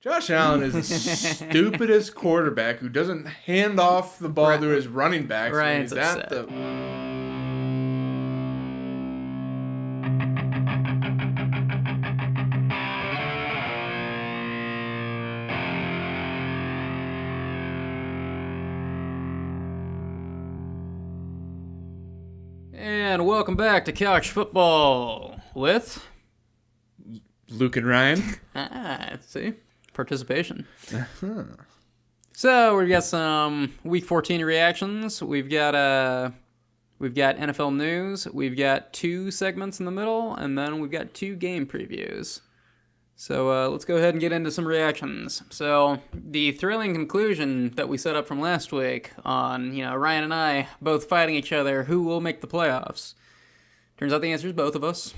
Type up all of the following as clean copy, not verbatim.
Josh Allen is the stupidest quarterback who doesn't hand off the ball to his running backs when Ryan's he's at upset. the... And welcome back to Couch Football with... Luke and Ryan. See? Participation. So, we've got some Week 14 reactions. We've got NFL news. We've got 2 segments in the middle, and then we've got 2 game previews. So, let's go ahead and get into some reactions. So, the thrilling conclusion that we set up from last week on, Ryan and I both fighting each other, who will make the playoffs. Turns out the answer is both of us.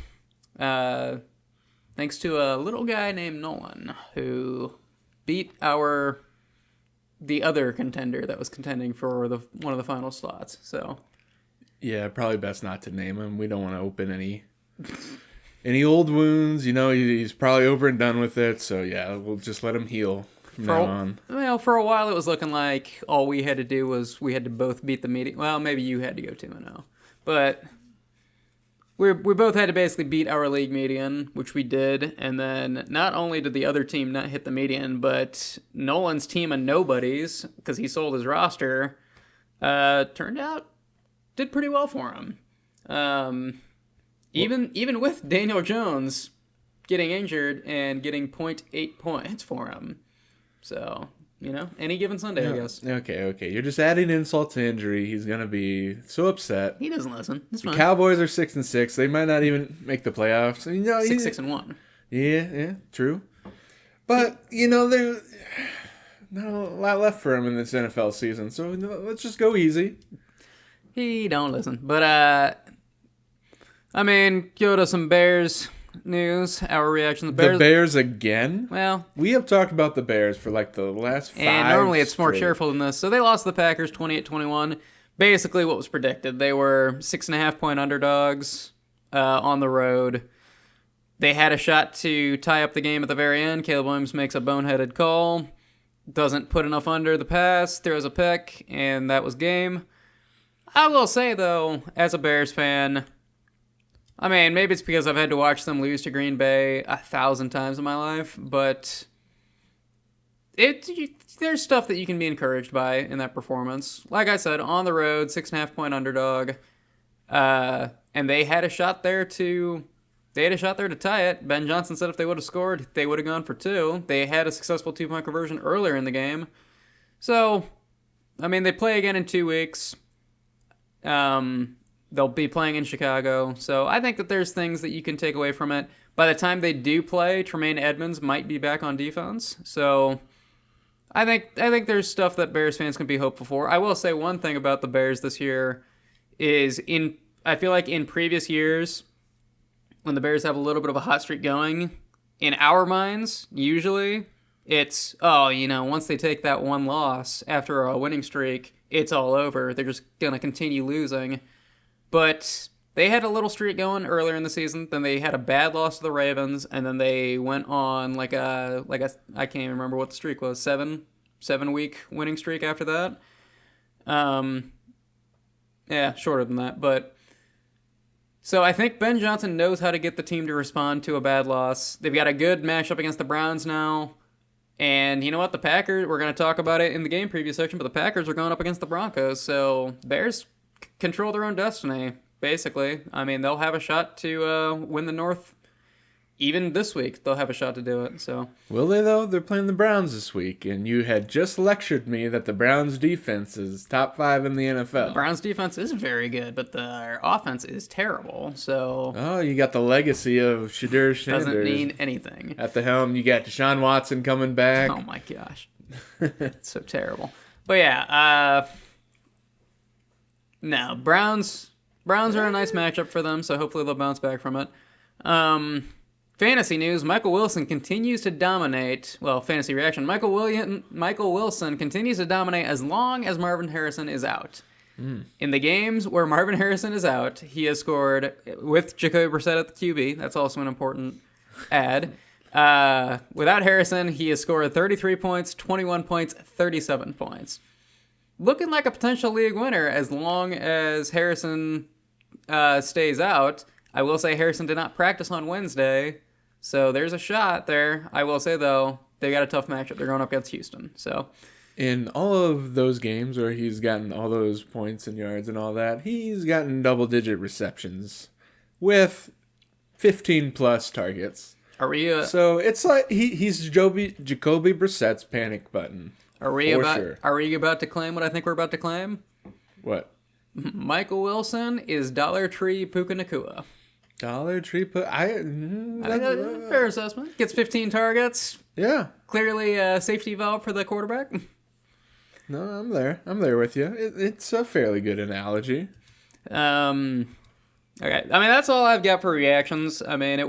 Thanks to a little guy named Nolan, who beat the other contender that was contending for one of the final slots. So, Yeah, probably best not to name him. We don't want to open any old wounds. He's probably over and done with it. So yeah, we'll just let him heal from now on. Well, for a while it was looking like all we had to do was we had to both beat the median. Well, maybe you had to go 2-0, but we both had to basically beat our league median, which we did. And then not only did the other team not hit the median, but Nolan's team of nobodies, because he sold his roster, turned out did pretty well for him. Even with Daniel Jones getting injured and getting 0.8 points for him. So, any given Sunday, I guess. Okay. You're just adding insult to injury. He's going to be so upset. He doesn't listen. It's fine. The Cowboys are 6-6. They might not even make the playoffs. 6-1. Yeah, true. But, there's not a lot left for him in this NFL season. So let's just go easy. He don't listen. But, go to some Bears news. Our reaction to the Bears. The Bears again? Well, we have talked about the Bears for like the last 5 and normally it's more straight. cheerful than this. So they lost to the Packers 28-21. Basically what was predicted. They were 6.5-point underdogs on the road. They had a shot to tie up the game at the very end. Caleb Williams makes a boneheaded call. Doesn't put enough under the pass. Throws a pick. And that was game. I will say, though, as a Bears fan, maybe it's because I've had to watch them lose to Green Bay 1,000 times in my life, but there's stuff that you can be encouraged by in that performance. Like I said, on the road, 6.5-point underdog, and they had a shot there to tie it. Ben Johnson said if they would have scored, they would have gone for 2. They had a successful 2-point conversion earlier in the game. So, they play again in 2 weeks. They'll be playing in Chicago, so I think that there's things that you can take away from it. By the time they do play, Tremaine Edmonds might be back on defense, so I think there's stuff that Bears fans can be hopeful for. I will say one thing about the Bears this year is I feel like in previous years, when the Bears have a little bit of a hot streak going, in our minds, usually, it's, once they take that one loss after a winning streak, it's all over. They're just going to continue losing. But they had a little streak going earlier in the season. Then they had a bad loss to the Ravens, and then they went on I can't even remember what the streak was, 7-week winning streak after that. Yeah, shorter than that. But so I think Ben Johnson knows how to get the team to respond to a bad loss. They've got a good matchup against the Browns now. And you know what? The Packers, we're going to talk about it in the game preview section, but the Packers are going up against the Broncos. So Bears control their own destiny, basically. They'll have a shot to win the North. Even this week, they'll have a shot to do it. So will they, though? They're playing the Browns this week, and you had just lectured me that the Browns' defense is top 5 in the NFL. The Browns' defense is very good, but their offense is terrible. So you got the legacy of Shadur Sanders. Doesn't mean anything. At the helm, you got Deshaun Watson coming back. Oh, my gosh. It's so terrible. But, yeah, no, Browns are a nice matchup for them, so hopefully they'll bounce back from it. Fantasy news, Michael Wilson continues to dominate. Well, fantasy reaction, Michael Wilson continues to dominate as long as Marvin Harrison is out. In the games where Marvin Harrison is out, he has scored, with Jacoby Brissett at the QB, that's also an important add, Without Harrison, he has scored 33 points, 21 points, 37 points. Looking like a potential league winner as long as Harrison stays out. I will say Harrison did not practice on Wednesday, so there's a shot there. I will say, though, they got a tough matchup. They're going up against Houston. So in all of those games where he's gotten all those points and yards and all that, he's gotten double-digit receptions with 15-plus targets. So it's like he's Jacoby Brissett's panic button. Are we about to claim what I think we're about to claim? What? Michael Wilson is Dollar Tree Puka Nacua. Dollar Tree Puka. I think that's fair assessment. Gets 15 targets. Yeah. Clearly a safety valve for the quarterback. No, I'm there. I'm there with you. It's a fairly good analogy. Okay. I mean, that's all I've got for reactions. I mean, I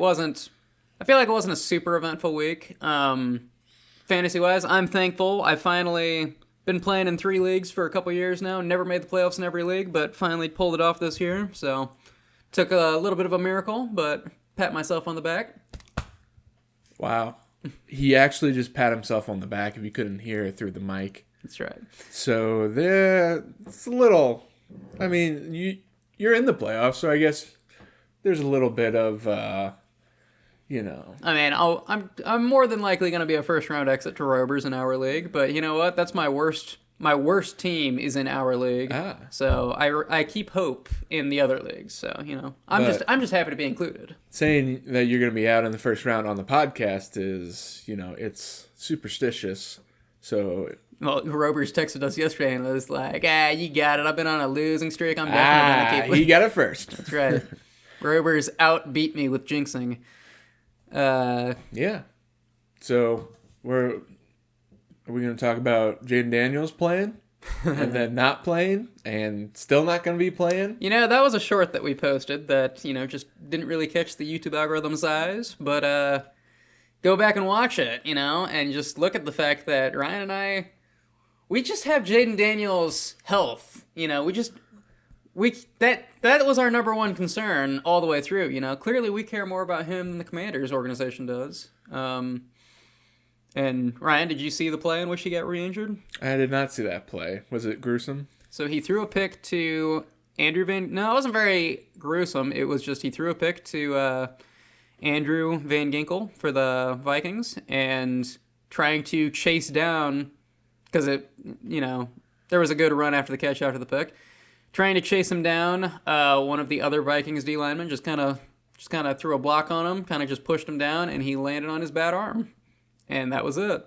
feel like it wasn't a super eventful week. Fantasy-wise, I'm thankful. I've finally been playing in 3 leagues for a couple years now. Never made the playoffs in every league, but finally pulled it off this year. So, took a little bit of a miracle, but pat myself on the back. Wow. He actually just pat himself on the back if you couldn't hear it through the mic. That's right. So, it's a little... I mean, you're in the playoffs, so I guess there's a little bit of... I mean, I'm more than likely going to be a first-round exit to Robers in our league, but you know what? That's my worst team is in our league. So I keep hope in the other leagues. So, I'm just happy to be included. Saying that you're going to be out in the first round on the podcast is, it's superstitious. So... Well, Robers texted us yesterday and was like, you got it. I've been on a losing streak. I'm definitely going to keep... He got it first. That's right. Robers outbeat me with jinxing. Yeah. So are we going to talk about Jaden Daniels playing and then not playing and still not going to be playing? That was a short that we posted that, just didn't really catch the YouTube algorithm's eyes, but, go back and watch it, and just look at the fact that Ryan and I, we just have Jaden Daniels' health, that was our number one concern all the way through. Clearly we care more about him than the Commanders organization does. And Ryan, did you see the play in which he got re-injured? I did not see that play. Was it gruesome? So he threw a pick to No, it wasn't very gruesome. It was just he threw a pick to Andrew Van Ginkel for the Vikings and trying to chase down because there was a good run after the catch after the pick. Trying to chase him down, one of the other Vikings D linemen just kind of threw a block on him, kind of just pushed him down, and he landed on his bad arm. And that was it.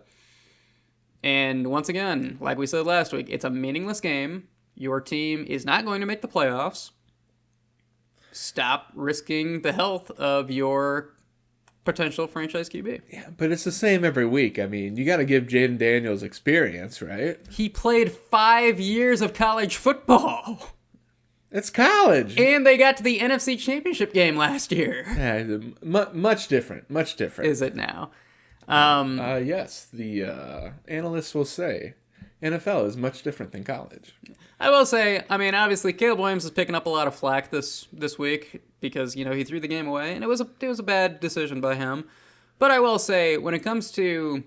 And once again, like we said last week, it's a meaningless game. Your team is not going to make the playoffs. Stop risking the health of your potential franchise QB. Yeah, but it's the same every week. I mean, you got to give Jaden Daniels experience, right? He played 5 years of college football. It's college. And they got to the NFC Championship game last year. Yeah, much different. Much different. Is it now? Yes, the analysts will say NFL is much different than college. I will say, I mean, obviously, Caleb Williams is picking up a lot of flack this week because, he threw the game away, and it was a bad decision by him. But I will say, when it comes to,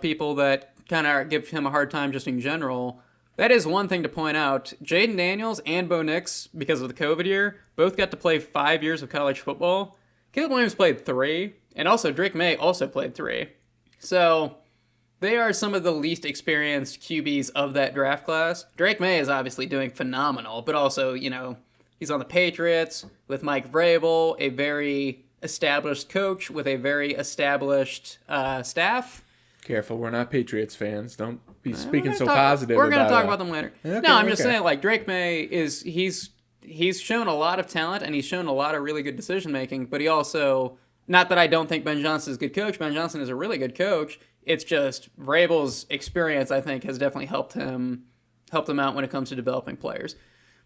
people that kind of give him a hard time just in general, that is one thing to point out. Jaden Daniels and Bo Nix, because of the COVID year, both got to play 5 years of college football. Caleb Williams played 3, and also Drake May also played 3. So they are some of the least experienced QBs of that draft class. Drake May is obviously doing phenomenal, but also, he's on the Patriots with Mike Vrabel, a very established coach with a very established staff. Careful, we're not Patriots fans. Don't be speaking so positive. We're going to talk about them later. Okay, no, I'm just saying, Drake May is he's shown a lot of talent and he's shown a lot of really good decision making. But he also, not that I don't think Ben Johnson is a good coach. Ben Johnson is a really good coach. It's just Vrabel's experience, I think, has definitely helped him out when it comes to developing players.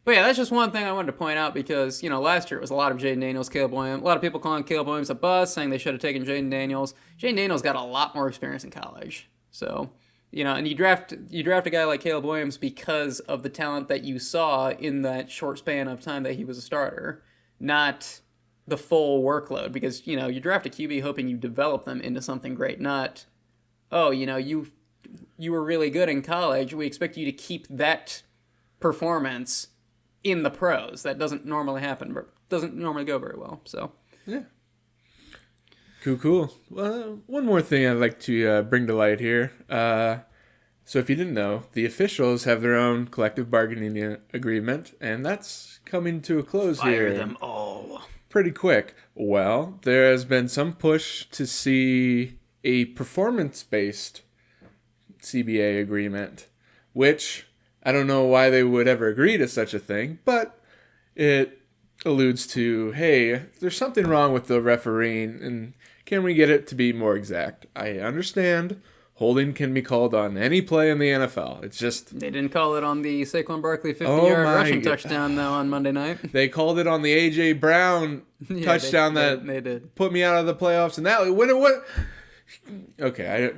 But yeah, that's just one thing I wanted to point out because, last year it was a lot of Jaden Daniels, Caleb Williams. A lot of people calling Caleb Williams a bust, saying they should have taken Jaden Daniels. Jaden Daniels got a lot more experience in college. So, and you draft a guy like Caleb Williams because of the talent that you saw in that short span of time that he was a starter. Not the full workload because, you draft a QB hoping you develop them into something great, not, oh, you were really good in college. We expect you to keep that performance in the pros. That doesn't normally happen, doesn't normally go very well. So, yeah. Cool. Well, one more thing I'd like to bring to light here. So if you didn't know, the officials have their own collective bargaining agreement, and that's coming to a close here. Fire them all. Pretty quick. Well, there has been some push to see a performance-based CBA agreement, which I don't know why they would ever agree to such a thing, but it alludes to, hey, there's something wrong with the refereeing, and can we get it to be more exact? I understand holding can be called on any play in the NFL. It's just... They didn't call it on the Saquon Barkley 50-yard rushing touchdown, though, on Monday night. They called it on the A.J. Brown touchdown they did. Put me out of the playoffs. And that... What? Okay,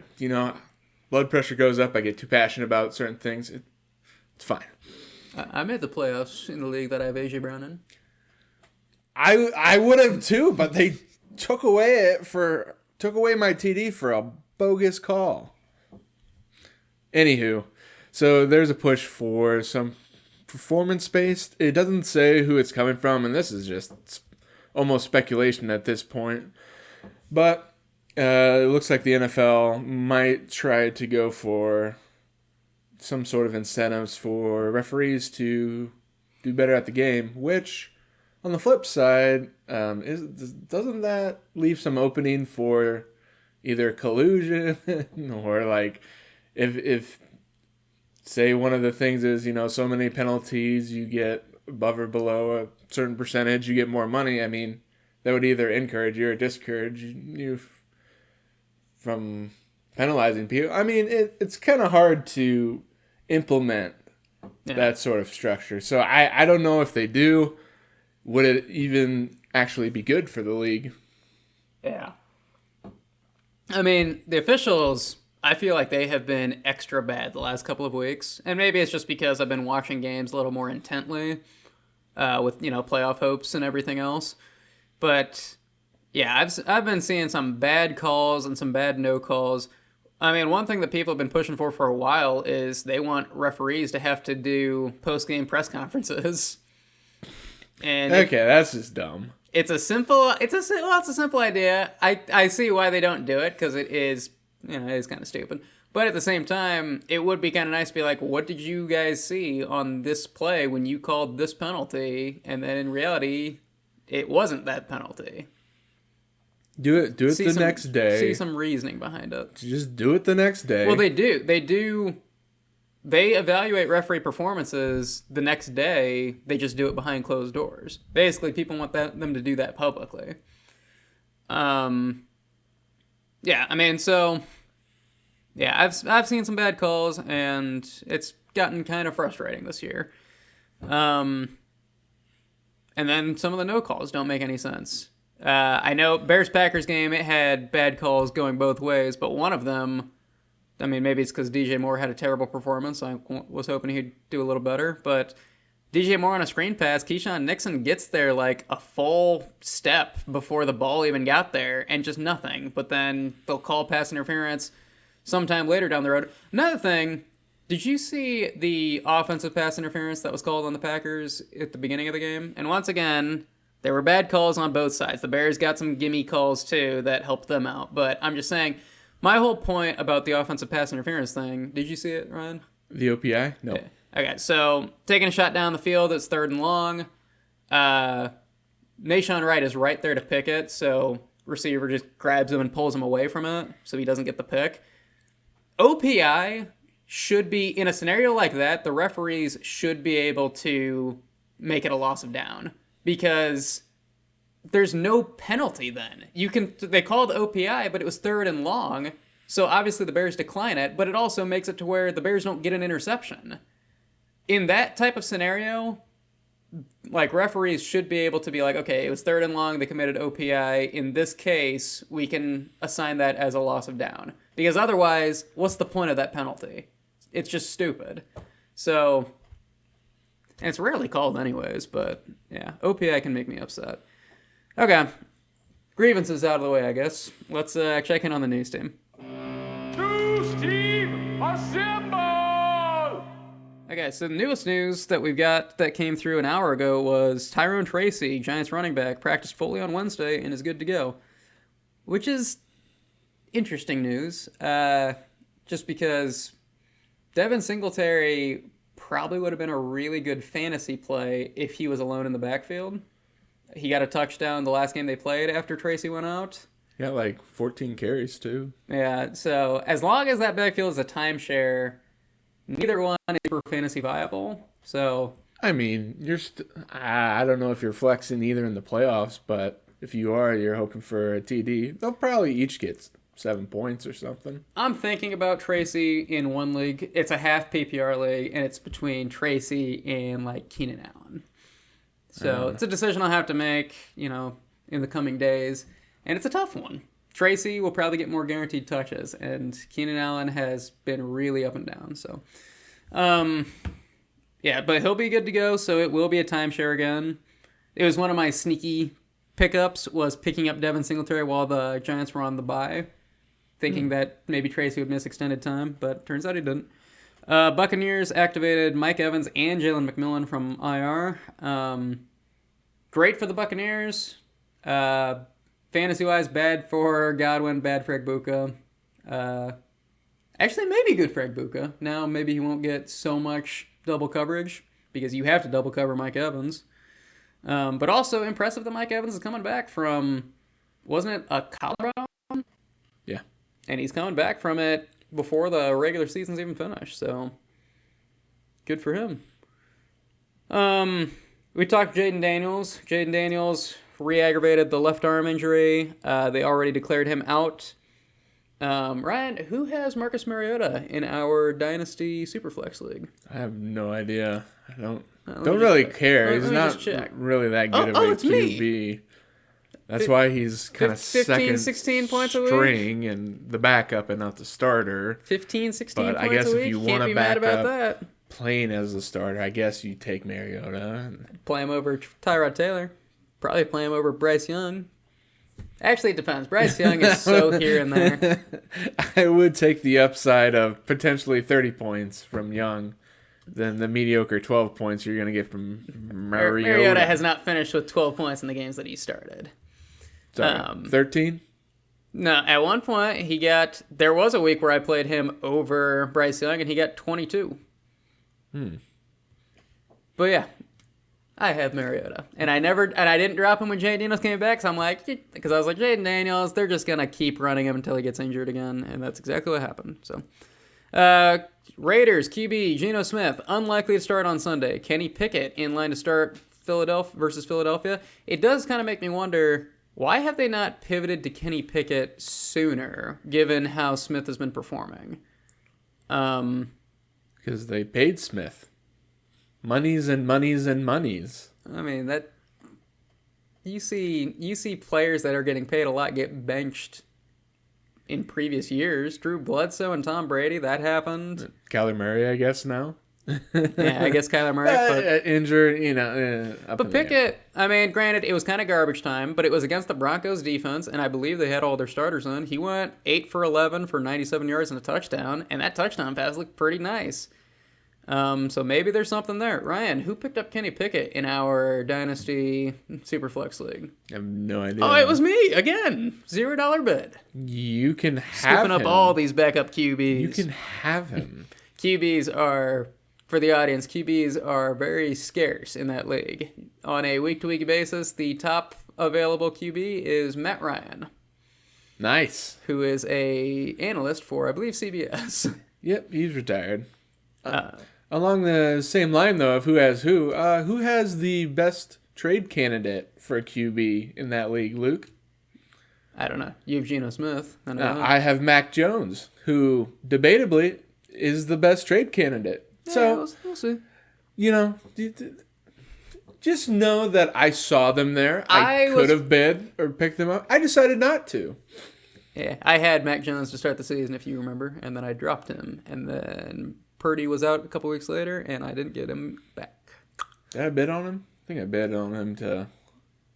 blood pressure goes up. I get too passionate about certain things. It's fine. I made the playoffs in the league that I have A.J. Brown in. I would have too, but they took away my TD for a bogus call. Anywho, so there's a push for some performance-based. It doesn't say who it's coming from, and this is just almost speculation at this point. But it looks like the NFL might try to go for some sort of incentives for referees to do better at the game, which, on the flip side, doesn't that leave some opening for either collusion or like if say one of the things is, so many penalties, you get above or below a certain percentage, you get more money. I mean, that would either encourage you or discourage you from penalizing people. I mean, it's kind of hard to implement that sort of structure. So I don't know if they do. Would it even actually be good for the league? Yeah. I mean, the officials, I feel like they have been extra bad the last couple of weeks. And maybe it's just because I've been watching games a little more intently with, playoff hopes and everything else. But, yeah, I've been seeing some bad calls and some bad no calls. I mean, one thing that people have been pushing for a while is they want referees to have to do post-game press conferences. And okay, that's just dumb. It's a simple idea. I see why they don't do it, because it is kind of stupid. But at the same time, it would be kind of nice to be like, what did you guys see on this play when you called this penalty? And then in reality, it wasn't that penalty. Do it the next day. See some reasoning behind it. Just do it the next day. Well, they do. They evaluate referee performances the next day. They just do it behind closed doors. Basically, people want them to do that publicly. Yeah, I mean, so yeah, I've seen some bad calls, and it's gotten kind of frustrating this year. And then some of the no calls don't make any sense. I know Bears-Packers game, it had bad calls going both ways, but one of them, I mean, maybe it's because DJ Moore had a terrible performance. I was hoping he'd do a little better. But DJ Moore on a screen pass, Keyshawn Nixon gets there like a full step before the ball even got there, and just nothing. But then they'll call pass interference sometime later down the road. Another thing, did you see the offensive pass interference that was called on the Packers at the beginning of the game? And once again, there were bad calls on both sides. The Bears got some gimme calls too that helped them out. But I'm just saying, my whole point about the offensive pass interference thing, did you see it, Ryan? The OPI? No. Yeah. Okay, so taking a shot down the field, it's 3rd and long. Nahshon Wright is right there to pick it, so receiver just grabs him and pulls him away from it so he doesn't get the pick. OPI should be, in a scenario like that, the referees should be able to make it a loss of down, because there's no penalty then. They called OPI, but it was 3rd and long, so obviously the Bears decline it, but it also makes it to where the Bears don't get an interception. In that type of scenario, like, referees should be able to be like, okay, it was 3rd and long, they committed OPI. In this case, we can assign that as a loss of down. Because otherwise, what's the point of that penalty? It's just stupid. So, and it's rarely called anyways, but yeah, OPI can make me upset. Okay. Grievances out of the way, I guess. Let's check in on the news team. News team, assemble! Okay, so the newest news that we've got that came through an hour ago was Tyrone Tracy, Giants running back, practiced fully on Wednesday and is good to go. Which is interesting news, just because Devin Singletary probably would have been a really good fantasy play if he was alone in the backfield. He got a touchdown the last game they played after Tracy went out. He got like 14 carries, too. Yeah, so as long as that backfield is a timeshare, neither one is for fantasy viable. So I mean, I don't know if you're flexing either in the playoffs, but if you are, you're hoping for a TD. They'll probably each get 7 points or something. I'm thinking about Tracy in one league. It's a half PPR league, and it's between Tracy and like Keenan Allen. So it's a decision I'll have to make, in the coming days. And it's a tough one. Tracy will probably get more guaranteed touches, and Keenan Allen has been really up and down. So, yeah, but he'll be good to go, so it will be a timeshare again. It was one of my sneaky pickups, was picking up Devin Singletary while the Giants were on the bye, thinking that maybe Tracy would miss extended time, but turns out he didn't. Buccaneers activated Mike Evans and Jalen McMillan from IR. Great for the Buccaneers. Fantasy-wise, bad for Godwin, bad for Egbuka. Actually, maybe good for Egbuka. Now, maybe he won't get so much double coverage because you have to double cover Mike Evans. But also impressive that Mike Evans is coming back from, wasn't it a collarbone? Yeah. And he's coming back from it before the regular season's even finished, so good for him. We talked Jaden Daniels. Jaden Daniels re-aggravated the left arm injury. They already declared him out. Ryan, who has Marcus Mariota in our Dynasty Superflex League? I have no idea. I don't really care. He's not really that good of a QB. Me. That's why he's kind of 16 points a week. String and the backup and not the starter. 16 points a week. But I guess if you want to back up that. Playing as the starter, I guess you take Mariota. Play him over Tyrod Taylor. Probably play him over Bryce Young. Actually, it depends. Bryce Young is so here and there. I would take the upside of potentially 30 points from Young than the mediocre 12 points you're going to get from Mariota. Mariota has not finished with 12 points in the games that he started. 13? No, at one point, there was a week where I played him over Bryce Young, and he got 22. But yeah, I have Mariota. And I didn't drop him when Jaden Daniels came back, so because I was like, Jaden Daniels, they're just going to keep running him until he gets injured again, and that's exactly what happened. So, Raiders, QB, Geno Smith, unlikely to start on Sunday. Kenny Pickett in line to start Philadelphia versus Philadelphia. It does kind of make me wonder, why have they not pivoted to Kenny Pickett sooner, given how Smith has been performing? Because they paid Smith. Monies and monies and monies. I mean, that you see players that are getting paid a lot get benched in previous years. Drew Bledsoe and Tom Brady, that happened. Kyler Murray, I guess, now. Yeah, I guess Kyler Murray. But, injured, but Pickett, I mean, granted, it was kind of garbage time, but it was against the Broncos defense, and I believe they had all their starters in. He went 8 for 11 for 97 yards and a touchdown, and that touchdown pass looked pretty nice. So maybe there's something there. Ryan, who picked up Kenny Pickett in our Dynasty Superflex League? I have no idea. Oh, it was me again. $0 bid. You can have Scooping up all these backup QBs. You can have him. QBs are, for the audience, QBs are very scarce in that league. On a week-to-week basis, the top available QB is Matt Ryan. Nice. Who is a analyst for, I believe, CBS. Yep, he's retired. Along the same line, though, of who has the best trade candidate for a QB in that league, Luke? I don't know. You have Geno Smith. I have Mac Jones, who debatably is the best trade candidate. Yeah, so we'll see. Just know that I saw them there. I could have bid or picked them up. I decided not to. Yeah, I had Mac Jones to start the season, if you remember, and then I dropped him, and then Purdy was out a couple weeks later, and I didn't get him back. Did I bid on him? I think I bid on him to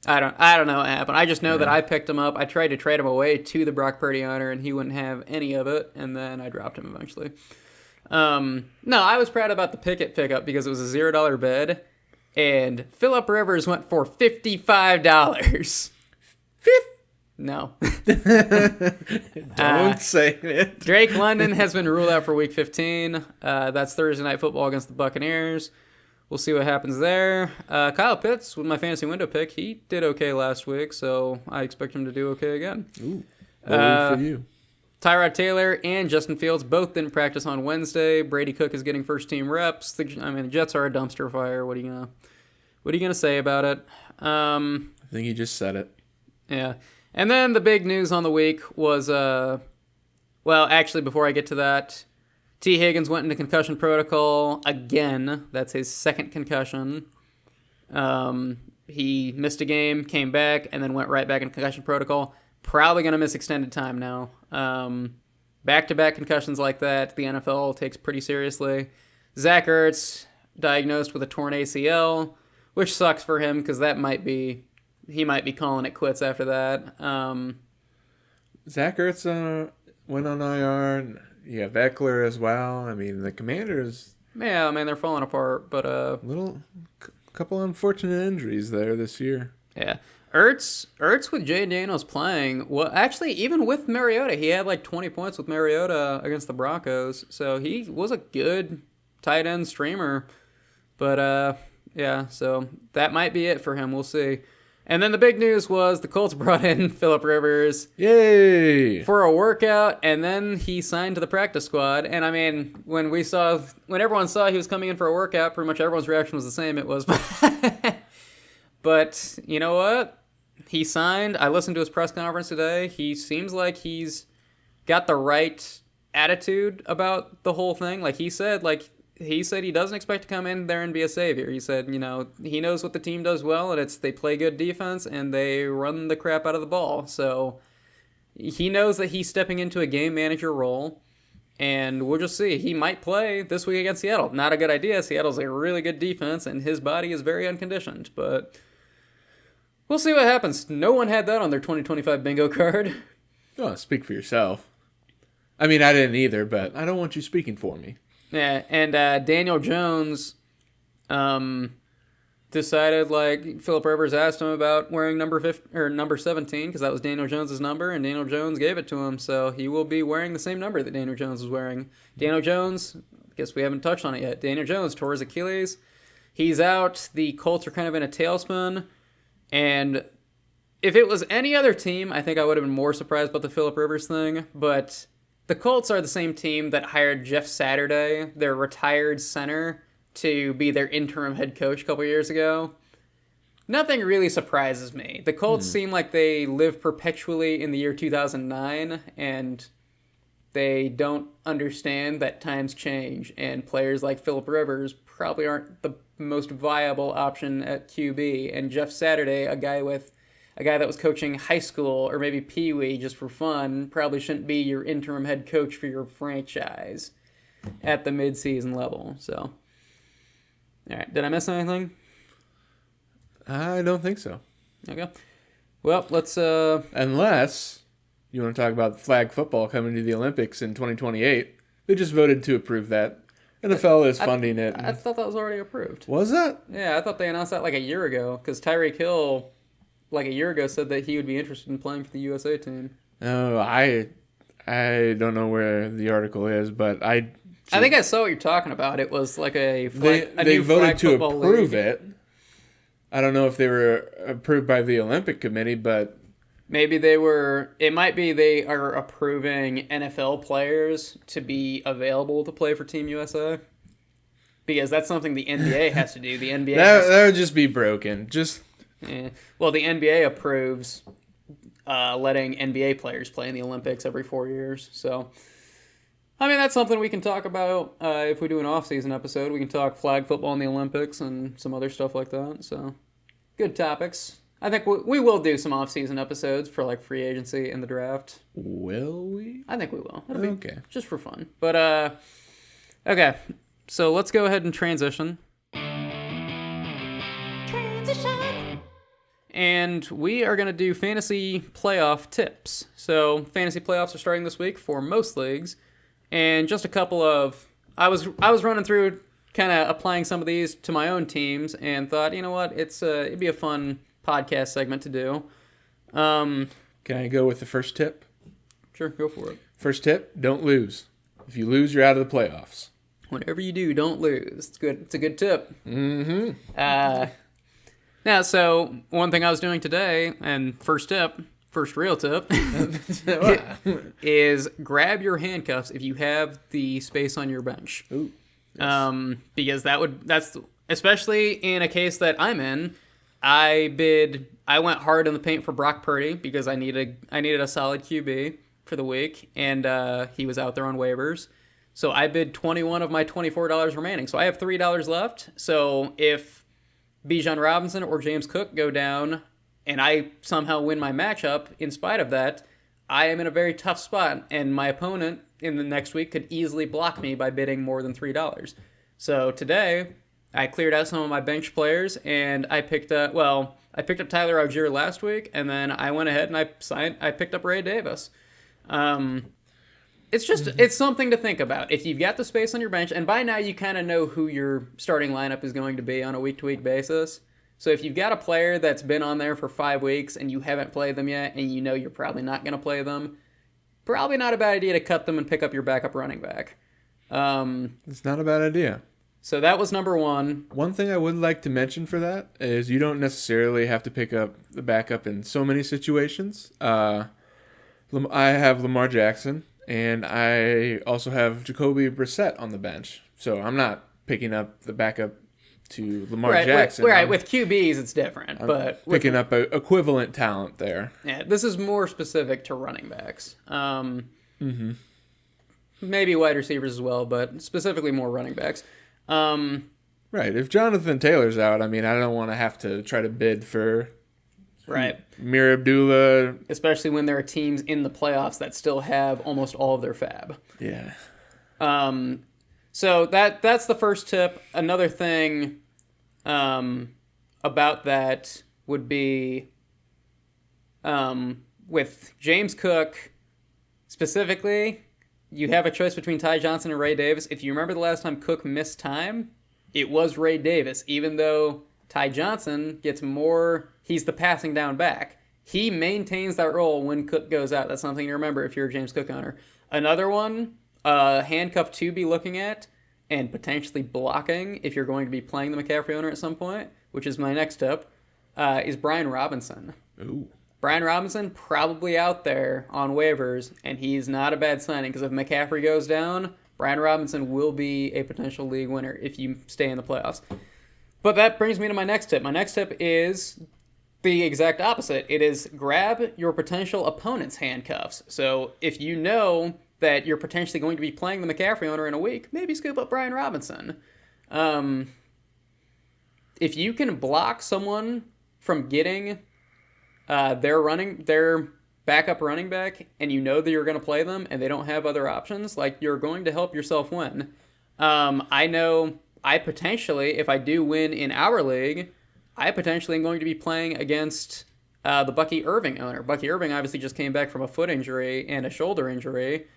I don't know what happened. I just know that I picked him up. I tried to trade him away to the Brock Purdy owner, and he wouldn't have any of it, and then I dropped him eventually. No, I was proud about the Pickett pickup because it was a $0 bid, and Phillip Rivers went for $55. No. Don't say it. Drake London has been ruled out for Week 15. That's Thursday Night Football against the Buccaneers. We'll see what happens there. Kyle Pitts, with my fantasy window pick, he did okay last week, so I expect him to do okay again. Ooh, for you. Tyrod Taylor and Justin Fields both didn't practice on Wednesday. Brady Cook is getting first-team reps. The Jets are a dumpster fire. What are you gonna say about it? I think you just said it. Yeah. And then the big news on the week was, actually, before I get to that, T. Higgins went into concussion protocol again. That's his second concussion. He missed a game, came back, and then went right back into concussion protocol. Probably going to miss extended time now. Back-to-back concussions like that, the NFL takes pretty seriously. Zach Ertz diagnosed with a torn ACL, which sucks for him because he might be calling it quits after that. Zach Ertz went on IR. And you have Eckler as well. I mean, the Commanders. Yeah, they're falling apart, but couple unfortunate injuries there this year. Yeah, Ertz with Jay Daniels playing. Well, actually, even with Mariota, he had like 20 points with Mariota against the Broncos, so he was a good tight end streamer. But yeah, so that might be it for him. We'll see. And then the big news was the Colts brought in Phillip Rivers. Yay! For a workout, and then he signed to the practice squad. And when everyone saw he was coming in for a workout, pretty much everyone's reaction was the same. It was, but you know what? He signed. I listened to his press conference today. He seems like he's got the right attitude about the whole thing. He said he doesn't expect to come in there and be a savior. He said, he knows what the team does well, and it's they play good defense and they run the crap out of the ball. So he knows that he's stepping into a game manager role, and we'll just see. He might play this week against Seattle. Not a good idea. Seattle's a really good defense, and his body is very unconditioned. But we'll see what happens. No one had that on their 2025 bingo card. Oh, speak for yourself. I mean, I didn't either, but I don't want you speaking for me. Yeah, and Daniel Jones decided, Phillip Rivers asked him about wearing number 17, because that was Daniel Jones' number, and Daniel Jones gave it to him, so he will be wearing the same number that Daniel Jones was wearing. Daniel Jones, I guess we haven't touched on it yet. Daniel Jones tore his Achilles. He's out. The Colts are kind of in a tailspin, and if it was any other team, I think I would have been more surprised about the Phillip Rivers thing, but the Colts are the same team that hired Jeff Saturday, their retired center, to be their interim head coach a couple years ago. Nothing really surprises me. The Colts seem like they live perpetually in the year 2009, and they don't understand that times change, and players like Phillip Rivers probably aren't the most viable option at QB, and Jeff Saturday, a guy that was coaching high school or maybe Pee Wee just for fun, probably shouldn't be your interim head coach for your franchise at the midseason level. So, all right, did I miss anything? I don't think so. Okay. Well, let's... Unless you want to talk about flag football coming to the Olympics in 2028. They just voted to approve that. NFL is funding it. I thought that was already approved. Was that? Yeah, I thought they announced that a year ago, because Tyreek Hill... a year ago said that he would be interested in playing for the USA team. Oh, I don't know where the article is, but I think I saw what you're talking about. It was they voted to approve it. I don't know if they were approved by the Olympic Committee, but maybe they were. It might be they are approving NFL players to be available to play for Team USA, because that's something the NBA has to do. The NBA that would just be broken. Yeah. Well, the NBA approves letting NBA players play in the Olympics every 4 years. So, that's something we can talk about if we do an off-season episode. We can talk flag football in the Olympics and some other stuff like that. So, good topics. I think we will do some off-season episodes for free agency and the draft. Will we? I think we will. It'll be okay. Just for fun. But, okay. So, let's go ahead and transition. and we are going to do fantasy playoff tips. So fantasy playoffs are starting this week for most leagues, and just a couple of I was running through, kind of applying some of these to my own teams, and thought, you know what, it'd be a fun podcast segment to do. Can I go with the first tip? Sure, go for it. First tip: don't lose. If you lose, you're out of the playoffs. Whatever you do, don't lose. It's good. It's a good tip. Mm-hmm. Now, so one thing I was doing today, and first real tip, is grab your handcuffs if you have the space on your bench. Ooh. Yes. Because that's especially in a case that I'm in. I went hard in the paint for Brock Purdy because I needed a solid QB for the week, and he was out there on waivers. So I bid $21 of my $24 remaining. So I have $3 left. So if Bijan Robinson or James Cook go down and I somehow win my matchup in spite of that, I am in a very tough spot, and my opponent in the next week could easily block me by bidding more than $3. So today, I cleared out some of my bench players, and I picked up Tyler Algier last week, and then I went ahead and I picked up Ray Davis. It's something to think about. If you've got the space on your bench, and by now you kind of know who your starting lineup is going to be on a week-to-week basis. So if you've got a player that's been on there for 5 weeks and you haven't played them yet, and you know you're probably not going to play them, probably not a bad idea to cut them and pick up your backup running back. It's not a bad idea. So that was number one. One thing I would like to mention for that is you don't necessarily have to pick up the backup in so many situations. I have Lamar Jackson, and I also have Jacoby Brissett on the bench. So I'm not picking up the backup to Lamar Jackson. With QBs, it's different. But picking up a equivalent talent there. Yeah, this is more specific to running backs. Maybe wide receivers as well, but specifically more running backs. Right. If Jonathan Taylor's out, I don't want to have to try to bid for Mir Abdullah. Especially when there are teams in the playoffs that still have almost all of their fab. Yeah. So that's the first tip. Another thing about that would be with James Cook specifically, you have a choice between Ty Johnson and Ray Davis. If you remember the last time Cook missed time, it was Ray Davis, even though Ty Johnson gets more, he's the passing down back. He maintains that role when Cook goes out. That's something to remember if you're a James Cook owner. Another one, handcuff to be looking at and potentially blocking if you're going to be playing the McCaffrey owner at some point, which is my next tip, is Brian Robinson. Ooh. Brian Robinson probably out there on waivers, and he's not a bad signing because if McCaffrey goes down, Brian Robinson will be a potential league winner if you stay in the playoffs. But that brings me to my next tip. My next tip is the exact opposite. It is grab your potential opponent's handcuffs. So if you know that you're potentially going to be playing the McCaffrey owner in a week, maybe scoop up Brian Robinson. If you can block someone from getting their backup running back, and you know that you're going to play them, and they don't have other options, like, you're going to help yourself win. I know I potentially, if I do win in our league, I potentially am going to be playing against the Bucky Irving owner. Bucky Irving obviously just came back from a foot injury and a shoulder injury.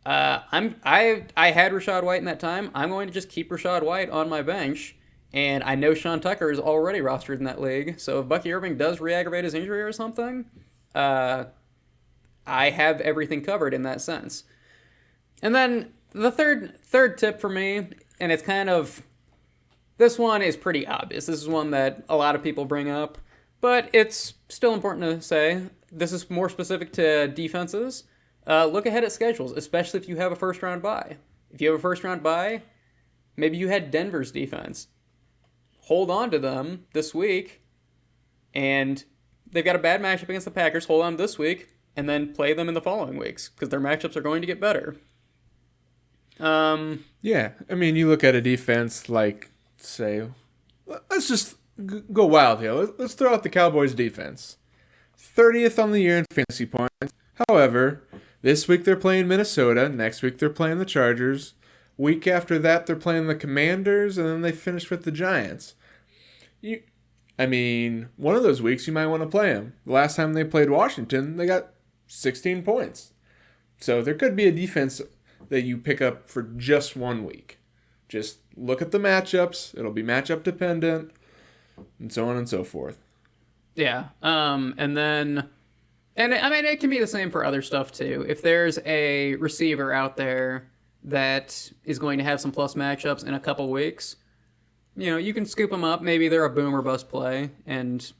I had Rachaad White in that time. I'm going to just keep Rachaad White on my bench. And I know Sean Tucker is already rostered in that league. So if Bucky Irving does re-aggravate his injury or something, I have everything covered in that sense. And then the third tip for me, and it's kind of, this one is pretty obvious. This is one that a lot of people bring up, but it's still important to say. This is more specific to defenses. Look ahead at schedules, especially if you have a first-round bye. If you have a first-round bye, maybe you had Denver's defense. Hold on to them this week, and they've got a bad matchup against the Packers. Hold on this week, and then play them in the following weeks, because their matchups are going to get better. Yeah, you look at a defense like, say, let's just go wild here. Let's throw out the Cowboys' defense. 30th on the year in fantasy points. However, this week they're playing Minnesota. Next week they're playing the Chargers. Week after that they're playing the Commanders, and then they finish with the Giants. I mean, one of those weeks you might want to play him. The last time they played Washington, they got 16 points. So there could be a defense that you pick up for just 1 week. Just look at the matchups. It'll be matchup dependent, and so on and so forth. Yeah. And I mean, it can be the same for other stuff too. If there's a receiver out there that is going to have some plus matchups in a couple weeks, you can scoop them up. Maybe they're a boom or bust play. And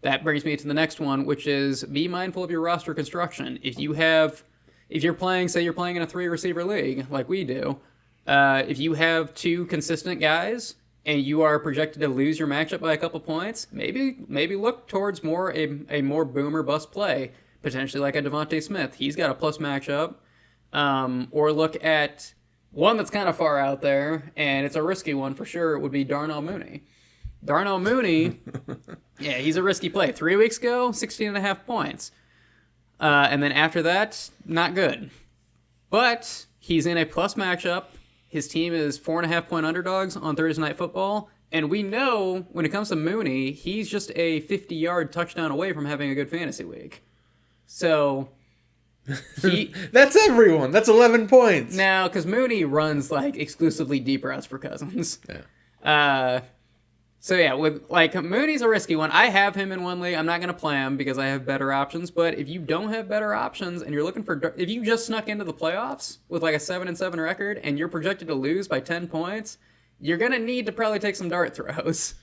that brings me to the next one, which is be mindful of your roster construction. If you're playing, say you're playing in a 3-receiver league like we do, if you have 2 consistent guys and you are projected to lose your matchup by a couple points, maybe look towards a more boom or bust play, potentially like a Devontae Smith. He's got a plus matchup. Or look at one that's kind of far out there, and it's a risky one for sure. It would be Darnell Mooney. Darnell Mooney, yeah, he's a risky play. 3 weeks ago, 16.5 points. And then after that, not good. But he's in a plus matchup. His team is 4.5-point underdogs on Thursday Night Football. And we know when it comes to Mooney, he's just a 50-yard touchdown away from having a good fantasy week. So that's everyone. That's 11 points. Now, because Mooney runs like exclusively deep routes for Cousins. Yeah. So yeah, with Mooney's a risky one. I have him in one league. I'm not going to play him because I have better options. But if you don't have better options and you're looking for, if you just snuck into the playoffs with like a 7-7 record and you're projected to lose by 10 points, you're going to need to probably take some dart throws.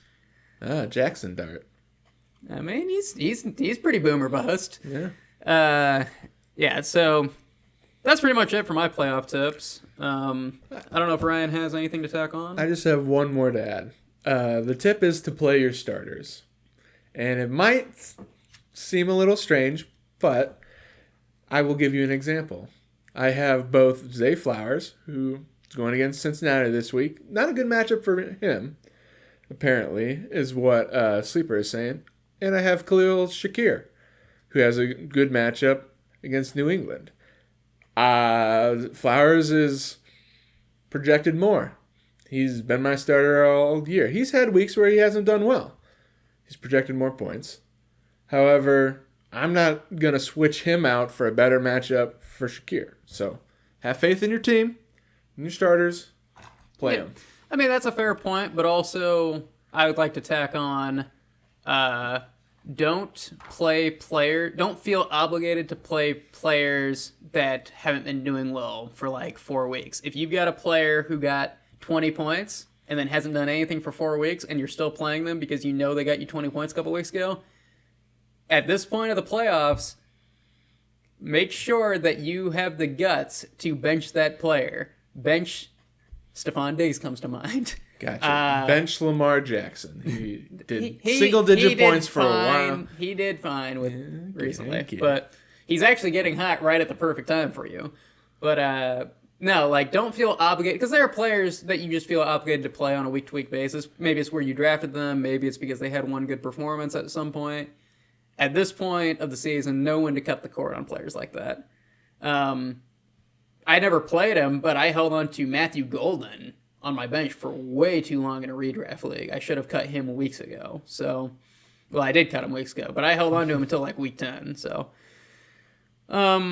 Jackson Dart. I mean, he's pretty boomer bust. Yeah. Yeah. So that's pretty much it for my playoff tips. I don't know if Ryan has anything to tack on. I just have one more to add. The tip is to play your starters. And it might seem a little strange, but I will give you an example. I have both Zay Flowers, who is going against Cincinnati this week. Not a good matchup for him, apparently, is what Sleeper is saying. And I have Khalil Shakir, who has a good matchup against New England. Flowers is projected more. He's been my starter all year. He's had weeks where he hasn't done well. He's projected more points. However, I'm not going to switch him out for a better matchup for Shakir. So have faith in your team, in your starters, play them. I mean, that's a fair point, but also I would like to tack on don't feel obligated to play players that haven't been doing well for like 4 weeks. If you've got a player who got 20 points and then hasn't done anything for 4 weeks and you're still playing them because you know they got you 20 points a couple weeks ago, at this point of the playoffs, make sure that you have the guts to bench that player. Bench Stephon Diggs comes to mind. Gotcha. Bench Lamar Jackson. He did single-digit points for a while. He did fine with recently, but he's actually getting hot right at the perfect time for you. But no, don't feel obligated, because there are players that you just feel obligated to play on a week-to-week basis. Maybe it's where you drafted them. Maybe it's because they had one good performance at some point. At this point of the season, know when to cut the cord on players like that. I never played him, but I held on to Matthew Golden on my bench for way too long in a redraft league. I should have cut him weeks ago. So, well, I did cut him weeks ago, but I held on to him until week 10. So, okay.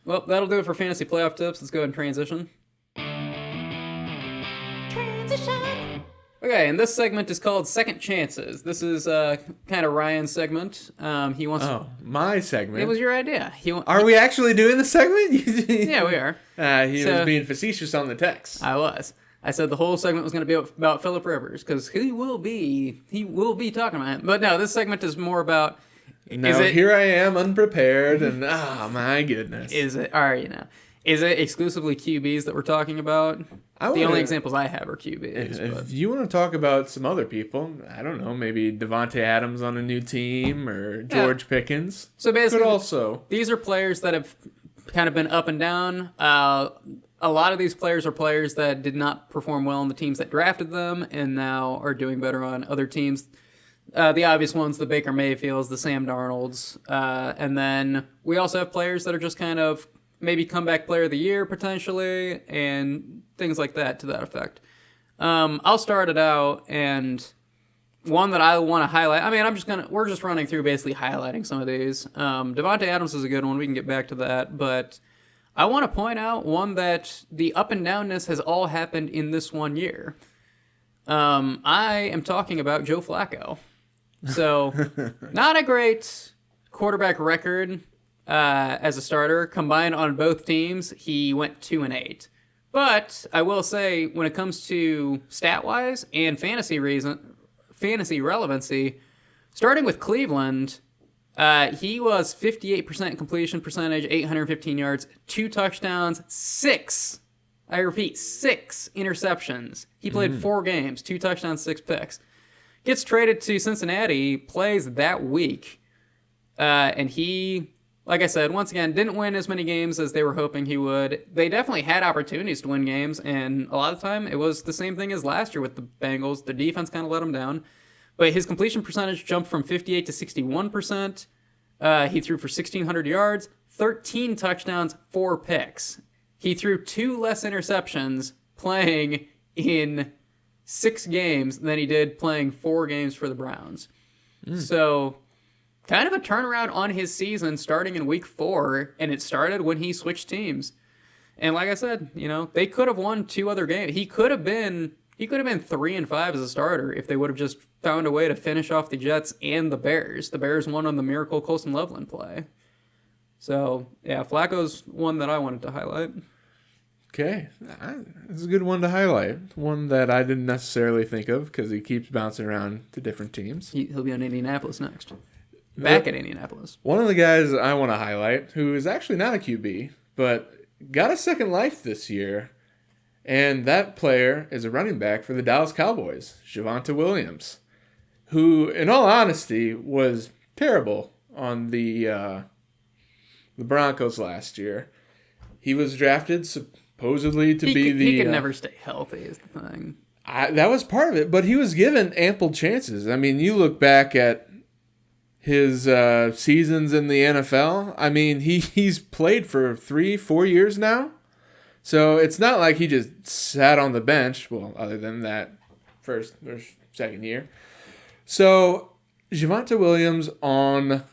Well, that'll do it for fantasy playoff tips. Let's go ahead and transition. Okay, and this segment is called Second Chances. This is kind of Ryan's segment. He wants. Oh, my segment. It was your idea. Are we actually doing the segment? Yeah, we are. He was being facetious on the text. I was. I said the whole segment was going to be about Phillip Rivers because he will be talking about him. But no, this segment is more about. Here I am unprepared, and my goodness. Is it? All right, Is it exclusively QBs that we're talking about? The only examples I have are QBs. If you want to talk about some other people, I don't know, maybe Devontae Adams on a new team or George Pickens. So basically, but also these are players that have kind of been up and down. A lot of these players are players that did not perform well on the teams that drafted them and now are doing better on other teams. The obvious ones, the Baker Mayfields, the Sam Darnolds. And then we also have players that are just kind of maybe comeback player of the year potentially, and things like that to that effect. I'll start it out, and one that I want to highlight. I mean, we're just running through basically highlighting some of these. Devontae Adams is a good one. We can get back to that, but I want to point out one that the up and downness has all happened in this 1 year. I am talking about Joe Flacco. So, not a great quarterback record as a starter. Combined on both teams, he went 2-8. But I will say, when it comes to stat-wise and fantasy relevancy, starting with Cleveland, he was 58% completion percentage, 815 yards, 2 touchdowns, 6 interceptions. He played 4 games, 2 touchdowns, 6 picks. Gets traded to Cincinnati, plays that week, and he, like I said, once again, didn't win as many games as they were hoping he would. They definitely had opportunities to win games, and a lot of the time it was the same thing as last year with the Bengals. The defense kind of let him down. But his completion percentage jumped from 58 to 61%. He threw for 1,600 yards, 13 touchdowns, 4 picks. He threw 2 less interceptions playing in 6 games than he did playing 4 games for the Browns. So, kind of a turnaround on his season starting in week 4, and it started when he switched teams. And like I said, they could have won 2 other games. He could have been 3-5 as a starter if they would have just found a way to finish off the Jets and the Bears. The Bears won on the miracle Colson Loveland play. So, yeah, Flacco's one that I wanted to highlight. Okay. It's a good one to highlight. One that I didn't necessarily think of because he keeps bouncing around to different teams. He'll be on Indianapolis next. Back at Indianapolis. One of the guys I want to highlight, who is actually not a QB, but got a second life this year, and that player is a running back for the Dallas Cowboys, Javonte Williams, who, in all honesty, was terrible on the Broncos last year. He was drafted supposedly to be the... He could never stay healthy is the thing. That was part of it, but he was given ample chances. I mean, you look back at his seasons in the NFL. I mean, he's played for 3-4 years now. So it's not like he just sat on the bench, well, other than that first or second year. So Javonte Williams on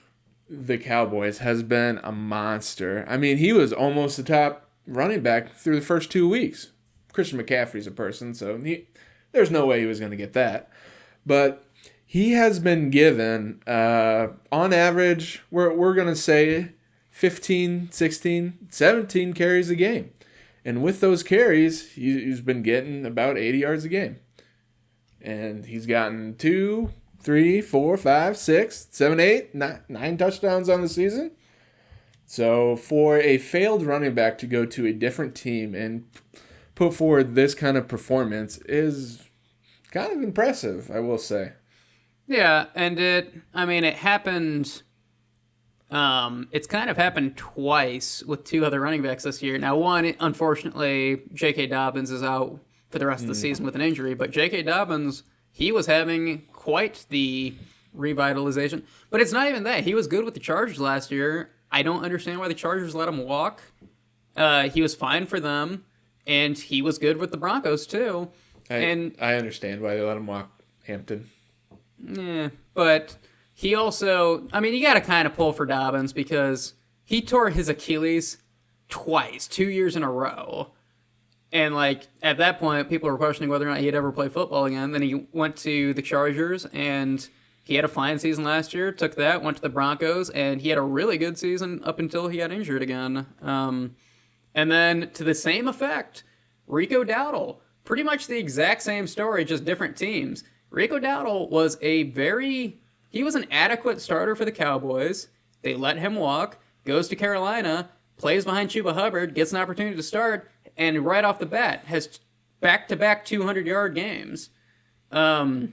the Cowboys has been a monster. I mean, he was almost the top running back through the first 2 weeks. Christian McCaffrey's a person, so there's no way he was going to get that. But he has been given, on average, we're going to say 15, 16, 17 carries a game. And with those carries, he's been getting about 80 yards a game. And he's gotten 2, 3, 4, 5, 6, 7, 8, 9 touchdowns on the season. So for a failed running back to go to a different team and put forward this kind of performance is kind of impressive, I will say. Yeah, and it happened... it's kind of happened twice with 2 other running backs this year. Now, one, unfortunately, J.K. Dobbins is out for the rest of the season with an injury, but J.K. Dobbins, he was having quite the revitalization. But it's not even that. He was good with the Chargers last year. I don't understand why the Chargers let him walk. He was fine for them, and he was good with the Broncos, too. I understand why they let him walk Hampton. Yeah, but... He also, you got to kind of pull for Dobbins because he tore his Achilles twice, 2 years in a row. And, at that point, people were questioning whether or not he'd ever play football again. Then he went to the Chargers, and he had a fine season last year, took that, went to the Broncos, and he had a really good season up until he got injured again. And then, to the same effect, Rico Dowdle. Pretty much the exact same story, just different teams. Rico Dowdle was He was an adequate starter for the Cowboys. They let him walk, goes to Carolina, plays behind Chuba Hubbard, gets an opportunity to start, and right off the bat has back-to-back 200-yard games. And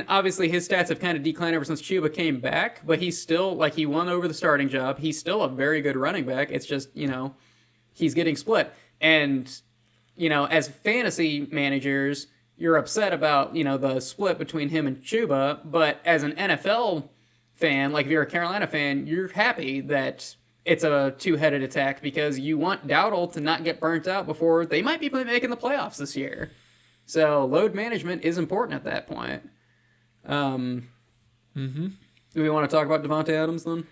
obviously his stats have kind of declined ever since Chuba came back, but he's still, he won over the starting job. He's still a very good running back. It's just, he's getting split. And, as fantasy managers... You're upset about, the split between him and Chuba, but as an NFL fan, if you're a Carolina fan, you're happy that it's a two-headed attack because you want Dowdle to not get burnt out before they might be making the playoffs this year. So load management is important at that point. Do we want to talk about Devontae Adams then?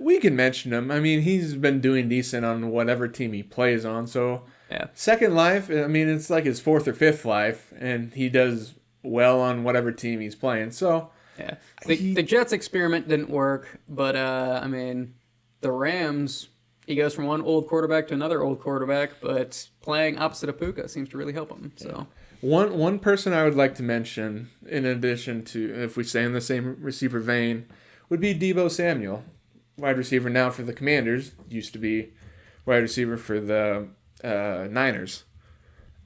We can mention him. I mean, he's been doing decent on whatever team he plays on. So, Yeah. second life, I mean, it's like his fourth or fifth life, and he does well on whatever team he's playing. So, yeah. The Jets experiment didn't work, but, I mean, the Rams, he goes from one old quarterback to another old quarterback, but playing opposite of Puka seems to really help him. So. One person I would like to mention, in addition to, if we stay in the same receiver vein, would be Deebo Samuel, wide receiver now for the Commanders, used to be wide receiver for the Niners.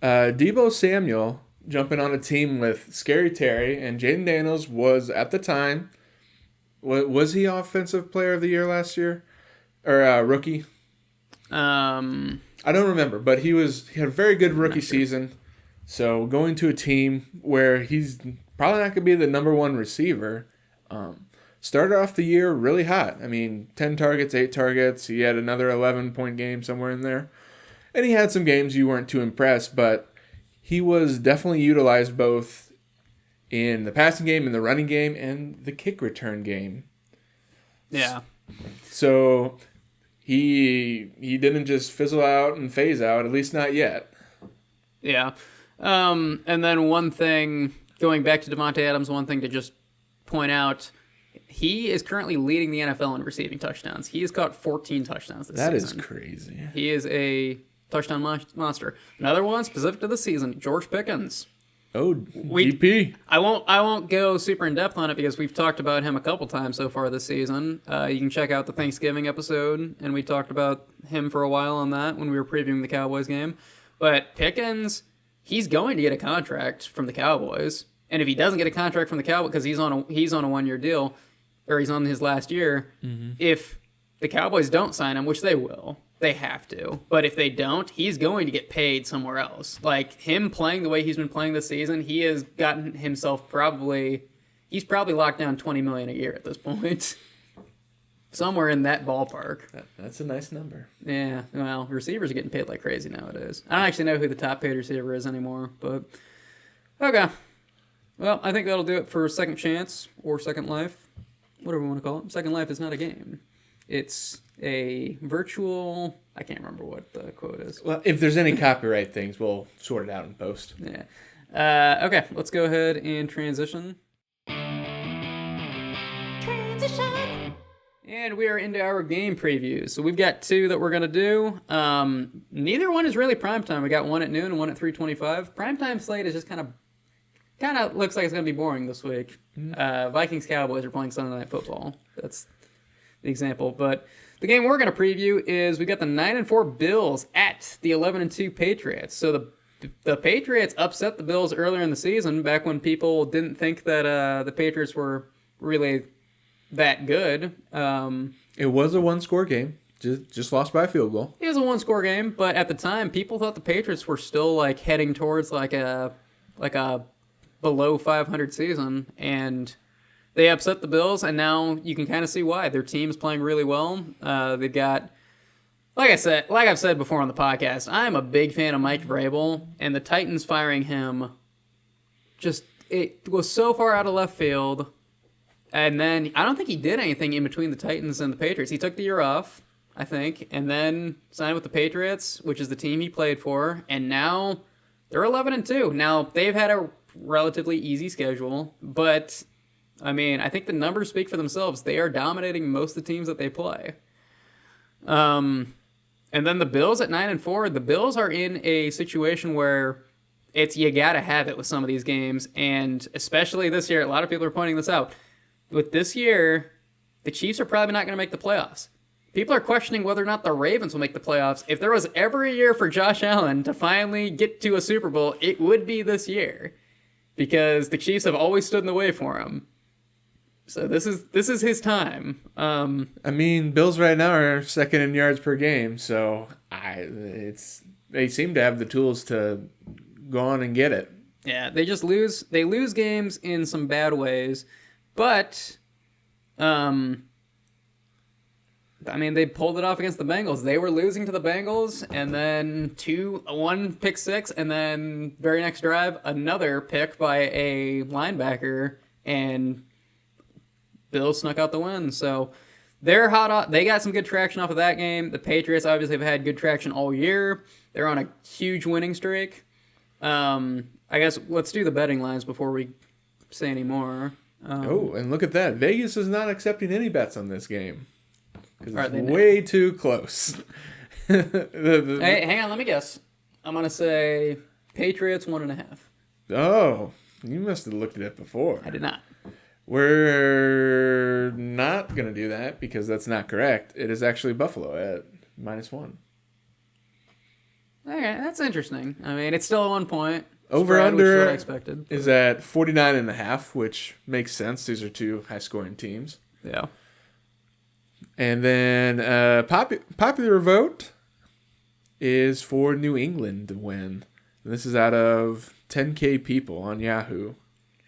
Deebo Samuel jumping on a team with Scary Terry and Jaden Daniels was, at the time, was he Offensive Player of the Year last year? Or rookie? I don't remember, but he had a very good rookie season. So going to a team where he's probably not going to be the number one receiver, started off the year really hot. I mean, 10 targets, 8 targets. He had another 11-point game somewhere in there. And he had some games you weren't too impressed, but he was definitely utilized both in the passing game, in the running game, and the kick return game. Yeah. So he didn't just fizzle out and phase out, at least not yet. Yeah. And then one thing, going back to Devontae Adams, one thing to just point out, he is currently leading the NFL in receiving touchdowns. He has caught 14 touchdowns this season. That is crazy. He is a touchdown monster. Another one specific to the season, George Pickens. Oh, GP. I won't go super in depth on it because we've talked about him a couple times so far this season. You can check out the Thanksgiving episode, and we talked about him for a while on that when we were previewing the Cowboys game. But Pickens, he's going to get a contract from the Cowboys, and if he doesn't get a contract from the Cowboys because he's on a 1-year deal, or he's on his last year, if the Cowboys don't sign him, which they will, they have to. But if they don't, he's going to get paid somewhere else. Like, him playing the way he's been playing this season, he has gotten himself he's probably locked down $20 million a year at this point. Somewhere in that ballpark. That's a nice number. Yeah, well, receivers are getting paid like crazy nowadays. I don't actually know who the top paid receiver is anymore, but okay. Well, I think that'll do it for Second Chance or Second Life, whatever we want to call it. Second Life is not a game. It's a virtual... I can't remember what the quote is. Well, if there's any copyright things, we'll sort it out in post. Yeah. Okay, let's go ahead and transition. And we are into our game previews. So we've got 2 that we're going to do. Neither one is really primetime. We got one at noon and one at 3:25. Primetime slate is just kind of looks like it's going to be boring this week. Vikings-Cowboys are playing Sunday Night Football. That's the example. But the game we're going to preview is we got the 9-4 Bills at the 11-2 Patriots. So the Patriots upset the Bills earlier in the season, back when people didn't think that the Patriots were really that good. It was a 1-score game. Just lost by a field goal. It was a 1-score game, but at the time, people thought the Patriots were still like heading towards like a below 500 season, and they upset the Bills, and now you can kind of see why. Their team's playing really well. They've got, like I've said before on the podcast, I'm a big fan of Mike Vrabel, and the Titans firing him it was so far out of left field. And then I don't think he did anything in between the Titans and the Patriots. He took the year off, I think, and then signed with the Patriots, which is the team he played for, and now they're 11-2. Now, they've had a relatively easy schedule, but I mean, I think the numbers speak for themselves. They are dominating most of the teams that they play. And then the Bills at 9-4, the Bills are in a situation where you gotta have it with some of these games, and especially this year, a lot of people are pointing this out. With this year, the Chiefs are probably not going to make the playoffs. People are questioning whether or not the Ravens will make the playoffs. If there was ever a year for Josh Allen to finally get to a Super Bowl, it would be this year, because the Chiefs have always stood in the way for him. So this is his time. I mean, Bills right now are second in yards per game, so they seem to have the tools to go on and get it. Yeah, they just lose. They lose games in some bad ways. But I mean, they pulled it off against the Bengals. They were losing to the Bengals, and then one pick six, and then very next drive, another pick by a linebacker, and Bills snuck out the win. So they're hot. They got some good traction off of that game. The Patriots obviously have had good traction all year. They're on a huge winning streak. I guess let's do the betting lines before we say any more. And look at that. Vegas is not accepting any bets on this game. Because it's way too close. Hey, hang on, let me guess. I'm going to say Patriots 1.5. Oh, you must have looked at it before. I did not. We're not going to do that because that's not correct. It is actually Buffalo at -1. Okay, that's interesting. I mean, it's still at 1 point. Over under what I expected. Is at 49.5, which makes sense. These are two high-scoring teams. Yeah. And then popular vote is for New England to win. And this is out of 10K people on Yahoo.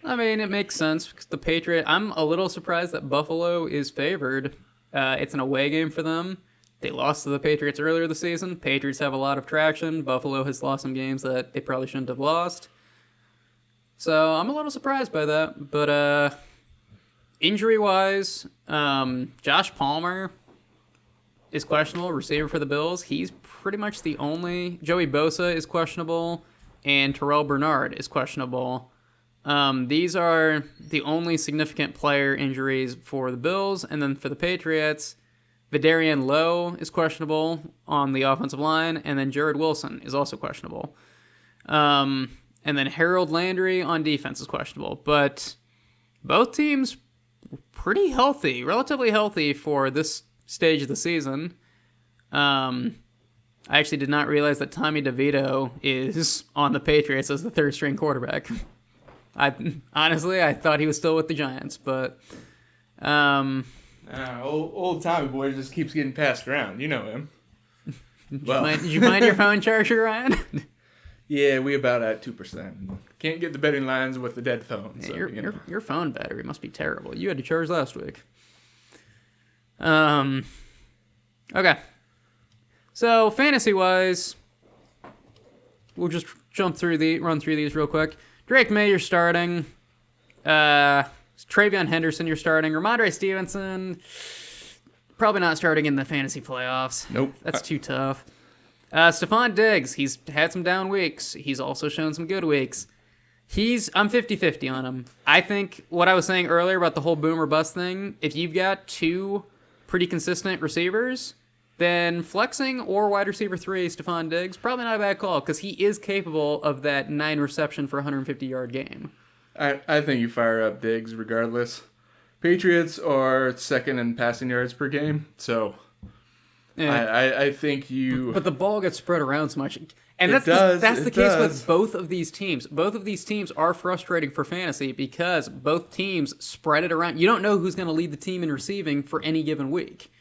I mean, it makes sense because the Patriots. I'm a little surprised that Buffalo is favored. It's an away game for them. They lost to the Patriots earlier this season. Patriots have a lot of traction. Buffalo has lost some games that they probably shouldn't have lost. So I'm a little surprised by that. But injury-wise, Josh Palmer is questionable, receiver for the Bills. He's pretty much the only. Joey Bosa is questionable, and Terrell Bernard is questionable. These are the only significant player injuries for the Bills. And then for the Patriots, Vidarian Lowe is questionable on the offensive line, and then Jared Wilson is also questionable. And then Harold Landry on defense is questionable. But both teams pretty healthy, relatively healthy for this stage of the season. I actually did not realize that Tommy DeVito is on the Patriots as the third-string quarterback. I thought he was still with the Giants, but old Tommy boy just keeps getting passed around. You know him. Did you find your phone charger, Ryan? Yeah, we about at 2%. Can't get the betting lines with the dead phone. So, your phone battery must be terrible. You had to charge last week. Okay. So fantasy-wise, we'll just run through these real quick. Drake May, you're starting. Travion Henderson, you're starting. Ramondre Stevenson, probably not starting in the fantasy playoffs. Nope. That's too tough. Stephon Diggs, he's had some down weeks. He's also shown some good weeks. I'm 50-50 on him. I think what I was saying earlier about the whole boom or bust thing, if you've got two pretty consistent receivers, then flexing or wide receiver 3, Stephon Diggs, probably not a bad call because he is capable of that 9 reception for 150-yard game. I think you fire up Diggs regardless. Patriots are second in passing yards per game, so yeah. I think you... But the ball gets spread around so much. And that's the case with both of these teams. Both of these teams are frustrating for fantasy because both teams spread it around. You don't know who's going to lead the team in receiving for any given week.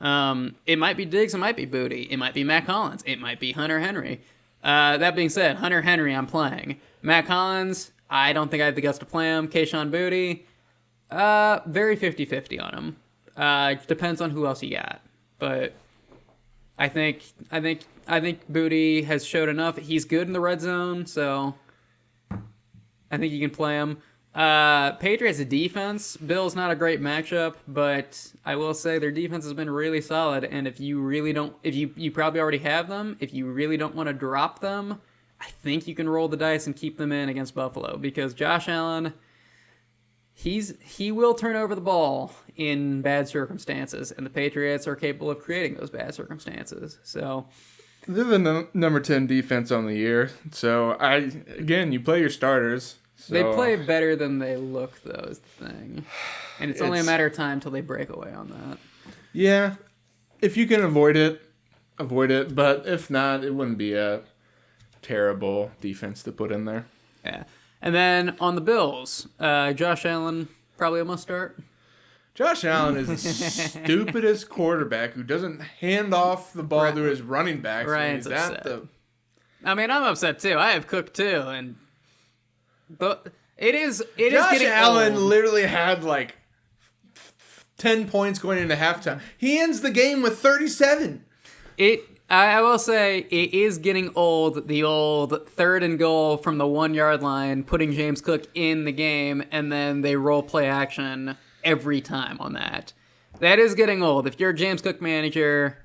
It might be Diggs, it might be Booty, it might be Matt Collins, it might be Hunter Henry. That being said, Hunter Henry I'm playing. Matt Collins, I don't think I have the guts to play him. Kayshon Booty, very 50-50 on him. Depends on who else you got. But I think Booty has showed enough. He's good in the red zone, so I think you can play him. Patriots defense, Bills not a great matchup, but I will say their defense has been really solid, and if you probably already have them, if you really don't want to drop them, I think you can roll the dice and keep them in against Buffalo, because Josh Allen, he will turn over the ball in bad circumstances, and the Patriots are capable of creating those bad circumstances, so... They're the number 10 defense on the year, so you play your starters. So. They play better than they look, though, is the thing. And it's only a matter of time till they break away on that. Yeah. If you can avoid it. But if not, it wouldn't be a terrible defense to put in there. Yeah. And then on the Bills, Josh Allen, probably a must start. Josh Allen is the stupidest quarterback who doesn't hand off the ball to his running backs. Ryan's upset. I mean, I'm upset, too. I have Cook, too, and... But it is Josh getting Allen old. literally had like 10 points going into halftime. He ends the game with 37. I will say it is getting old, the old 3rd and goal from the 1-yard line, putting James Cook in the game, and then they roll play action every time on that. That is getting old. If you're a James Cook manager,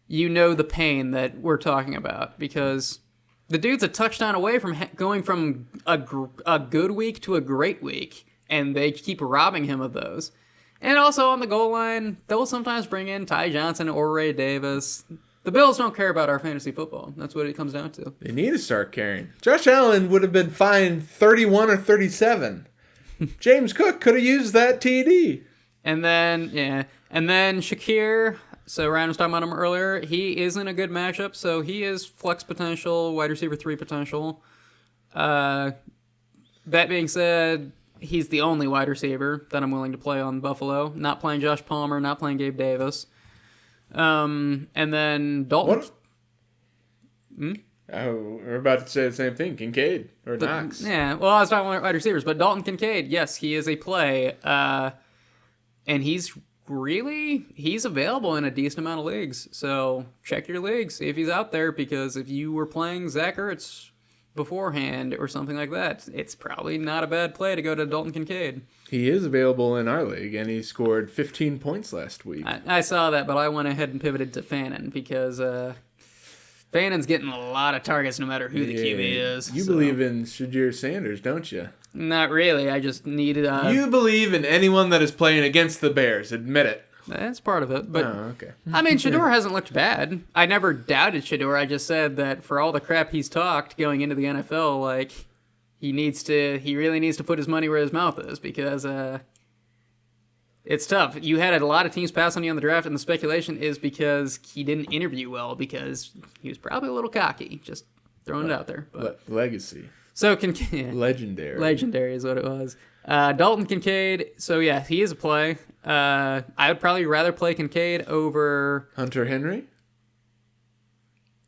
you know the pain that we're talking about, because the dude's a touchdown away from going from a good week to a great week, and they keep robbing him of those. And also on the goal line, they'll sometimes bring in Ty Johnson or Ray Davis. The Bills don't care about our fantasy football. That's what it comes down to. They need to start caring. Josh Allen would have been fined 31 or 37. James Cook could have used that TD. And then Shakir, so Ryan was talking about him earlier, he isn't a good matchup, so he is flex potential, wide receiver 3 potential. That being said, he's the only wide receiver that I'm willing to play on Buffalo. Not playing Josh Palmer, not playing Gabe Davis. And then Dalton. We're about to say the same thing. Kincaid or Knox. Yeah, well, I was talking about wide receivers, but Dalton Kincaid, yes, he is a play. And he's available in a decent amount of leagues. So check your leagues, see if he's out there, because if you were playing Zach Ertz beforehand or something like that, it's probably not a bad play to go to Dalton Kincaid. He is available in our league, and he scored 15 points last week. I saw that, but I went ahead and pivoted to Fannin because Fannin's getting a lot of targets no matter who the QB is. You believe in Shadir Sanders, don't you? Not really. I just needed... You believe in anyone that is playing against the Bears. Admit it. That's part of it. But, okay. I mean, Shador hasn't looked bad. I never doubted Shador. I just said that for all the crap he's talked going into the NFL, like, he really needs to put his money where his mouth is, because it's tough. You had a lot of teams pass on you on the draft, and the speculation is because he didn't interview well, because he was probably a little cocky. Just throwing it out there. But legacy. So Legendary is what it was. Dalton Kincaid. So yeah, he is a play. I would probably rather play Kincaid over Hunter Henry.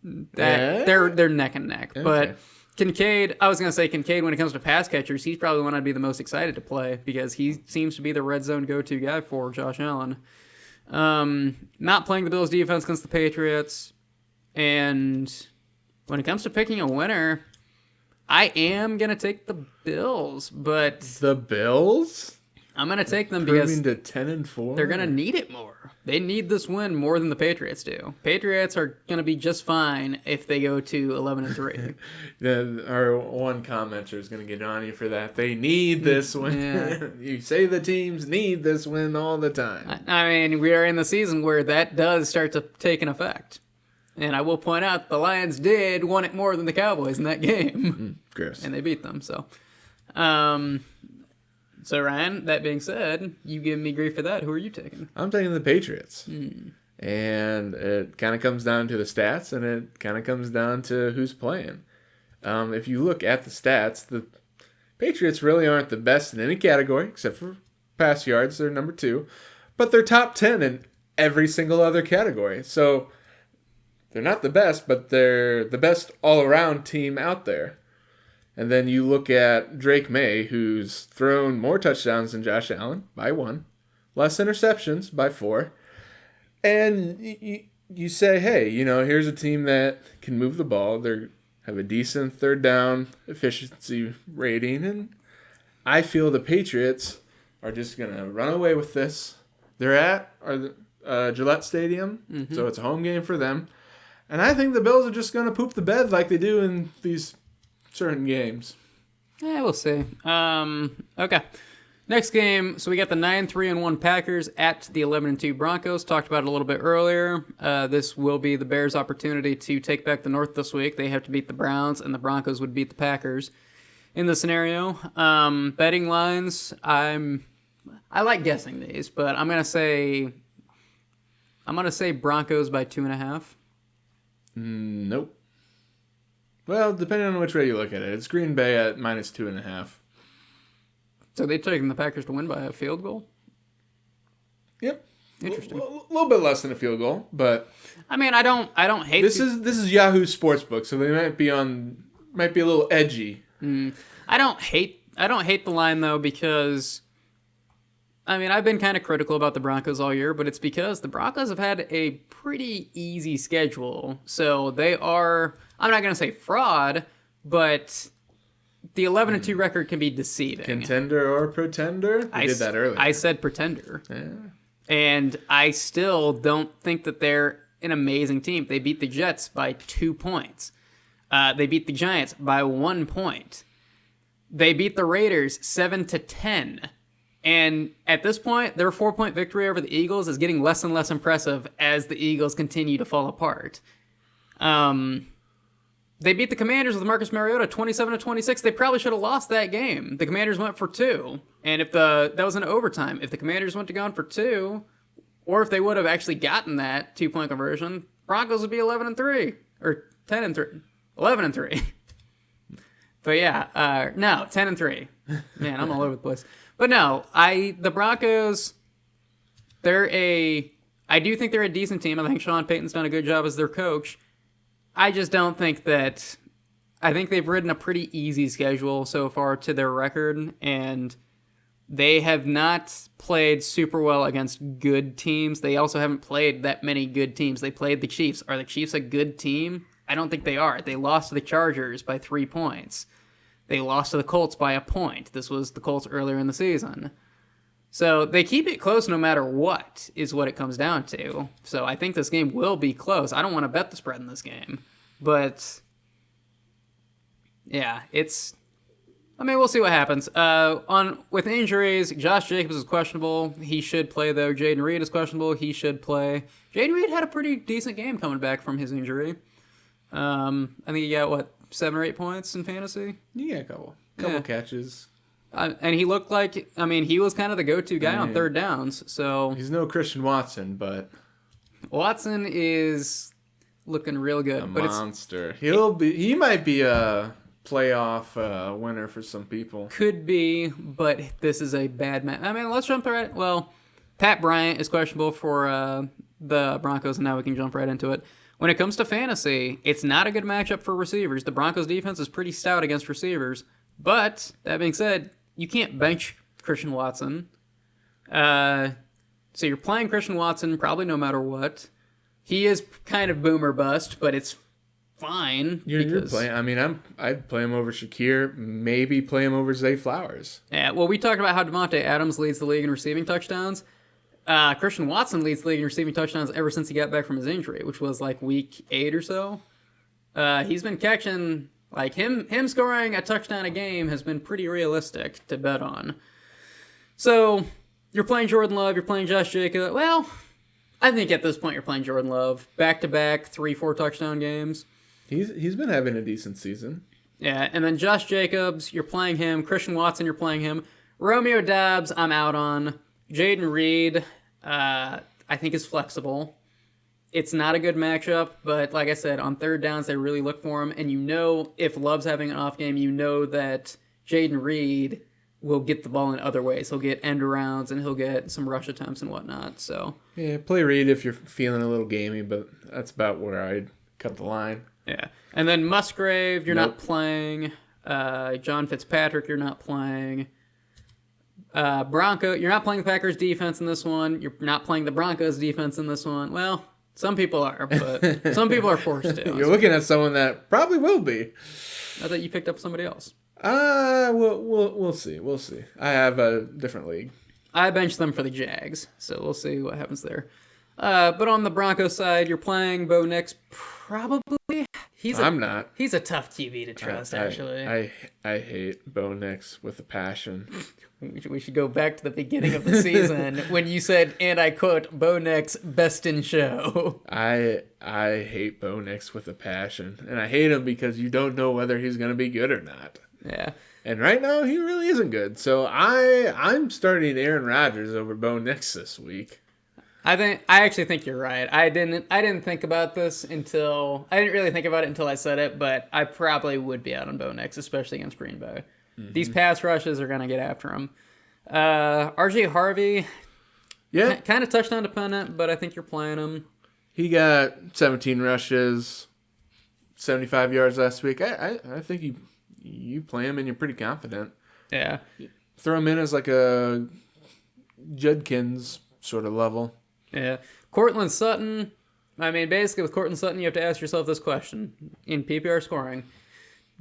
They're neck and neck. Okay. But Kincaid, I was gonna say Kincaid when it comes to pass catchers, he's probably the one I'd be the most excited to play, because he seems to be the red zone go-to guy for Josh Allen. Not playing the Bills defense against the Patriots, and when it comes to picking a winner, I am going to take the Bills, but... The Bills? I'm going to take them because... to 10-4? They're going to need it more. They need this win more than the Patriots do. Patriots are going to be just fine if they go to 11-3. Our one commenter is going to get on you for that. They need this win. Yeah. You say the teams need this win all the time. I mean, we are in the season where that does start to take an effect. And I will point out the Lions did want it more than the Cowboys in that game. Gross. And they beat them, so. So, Ryan, that being said, you give me grief for that. Who are you taking? I'm taking the Patriots. And it kind of comes down to the stats, and it kind of comes down to who's playing. If you look at the stats, the Patriots really aren't the best in any category, except for pass yards. They're number 2. But they're top 10 in every single other category. So... they're not the best, but they're the best all-around team out there. And then you look at Drake May, who's thrown more touchdowns than Josh Allen by 1, less interceptions by 4. And you say, hey, here's a team that can move the ball. They have a decent third down efficiency rating. And I feel the Patriots are just going to run away with this. They're at Gillette Stadium, so it's a home game for them. And I think the Bills are just going to poop the bed like they do in these certain games. Yeah, we'll see. Okay. Next game, so we got the 9-3-1 Packers at the 11-2 Broncos. Talked about it a little bit earlier. This will be the Bears' opportunity to take back the North this week. They have to beat the Browns, and the Broncos would beat the Packers in the scenario. Betting lines, I like guessing these, but I'm gonna say Broncos by 2.5. Nope. Well, depending on which way you look at it, it's Green Bay at -2.5. So they're taking the Packers to win by a field goal? Yep. Interesting. A little bit less than a field goal, but I mean, I don't hate this is Yahoo Sportsbook, so they might be a little edgy. I don't hate the line though, because I mean, I've been kind of critical about the Broncos all year, but it's because the Broncos have had a pretty easy schedule. So they are, I'm not going to say fraud, but the 11-2 record can be deceiving. Contender or pretender? I did that earlier. I said pretender. Yeah. And I still don't think that they're an amazing team. They beat the Jets by 2 points. They beat the Giants by 1 point. They beat the Raiders 7-10. And at this point, their 4-point victory over the Eagles is getting less and less impressive as the Eagles continue to fall apart. They beat the Commanders with Marcus Mariota 27-26. They probably should have lost that game. The Commanders went for 2. And if that was an overtime, if the Commanders went to gone for 2, or if they would have actually gotten that 2-point conversion, Broncos would be 11-3 or 10-3, 11-3. But yeah, no, 10-3. Man, I'm all over the place. But no, the Broncos, I do think they're a decent team. I think Sean Payton's done a good job as their coach. I just don't think that. I think they've ridden a pretty easy schedule so far to their record, and they have not played super well against good teams. They also haven't played that many good teams. They played the Chiefs. Are the Chiefs a good team? I don't think they are. They lost to the Chargers by 3 points. They lost to the Colts by 1 point. This was the Colts earlier in the season. So they keep it close no matter what, is what it comes down to. So I think this game will be close. I don't want to bet the spread in this game. But, yeah, we'll see what happens. With injuries, Josh Jacobs is questionable. He should play, though. Jaden Reed is questionable. He should play. Jaden Reed had a pretty decent game coming back from his injury. I think he got, 7 or 8 points in fantasy? Yeah, a couple catches. And he looked like, he was kind of the go-to guy on third downs. So he's no Christian Watson, but Watson is looking real good. A monster. He might be a playoff winner for some people. Could be, but this is a bad match. Let's jump right. Well, Pat Bryant is questionable for the Broncos, and now we can jump right into it. When it comes to fantasy, it's not a good matchup for receivers. The Broncos' defense is pretty stout against receivers. But, that being said, you can't bench Christian Watson. So you're playing Christian Watson probably no matter what. He is kind of boom or bust, but it's fine. You're playing. I'd play him over Shakir. Maybe play him over Zay Flowers. Yeah. Well, we talked about how Devontae Adams leads the league in receiving touchdowns. Christian Watson leads the league in receiving touchdowns ever since he got back from his injury, which was like week 8 or so. He's been catching. Like, him scoring a touchdown a game has been pretty realistic to bet on. So, you're playing Jordan Love, you're playing Josh Jacobs. Well, I think at this point you're playing Jordan Love. Back-to-back 3-4 touchdown games. He's been having a decent season. Yeah, and then Josh Jacobs, you're playing him. Christian Watson, you're playing him. Romeo Doubs, I'm out on. Jaden Reed, I think is flexible. It's not a good matchup, but like I said, on third downs, they really look for him. And if Love's having an off game, that Jaden Reed will get the ball in other ways. He'll get end arounds, and he'll get some rush attempts and whatnot. So yeah, play Reed if you're feeling a little gamey, but that's about where I'd cut the line. Yeah. And then Musgrave, you're not playing. John Fitzpatrick, you're not playing. You're not playing the Packers defense in this one. You're not playing the Broncos defense in this one. Well, some people are, but some people are forced to. You're looking at someone that probably will be. I thought you picked up somebody else. We'll see. We'll see. I have a different league. I benched them for the Jags, so we'll see what happens there. But on the Broncos side, you're playing Bo Nix. Probably. I'm not. He's a tough QB to trust, actually. I hate Bo Nix with a passion. We should go back to the beginning of the season when you said, and I quote, Bo Nix, best in show. I hate Bo Nix with a passion. And I hate him because you don't know whether he's going to be good or not. Yeah. And right now, he really isn't good. So I'm starting Aaron Rodgers over Bo Nix this week. I actually think you're right. I didn't think about this until I didn't really think about it until I said it, but I probably would be out on Bo Nix, especially against Green Bay. Mm-hmm. These pass rushes are gonna get after him. RJ Harvey, kind of touchdown dependent, but I think you're playing him. He got 17 rushes, 75 yards last week. I think you play him and you're pretty confident. Yeah. Throw him in as like a Judkins sort of level. Yeah. Cortland Sutton. I mean, basically with Cortland Sutton, you have to ask yourself this question in PPR scoring.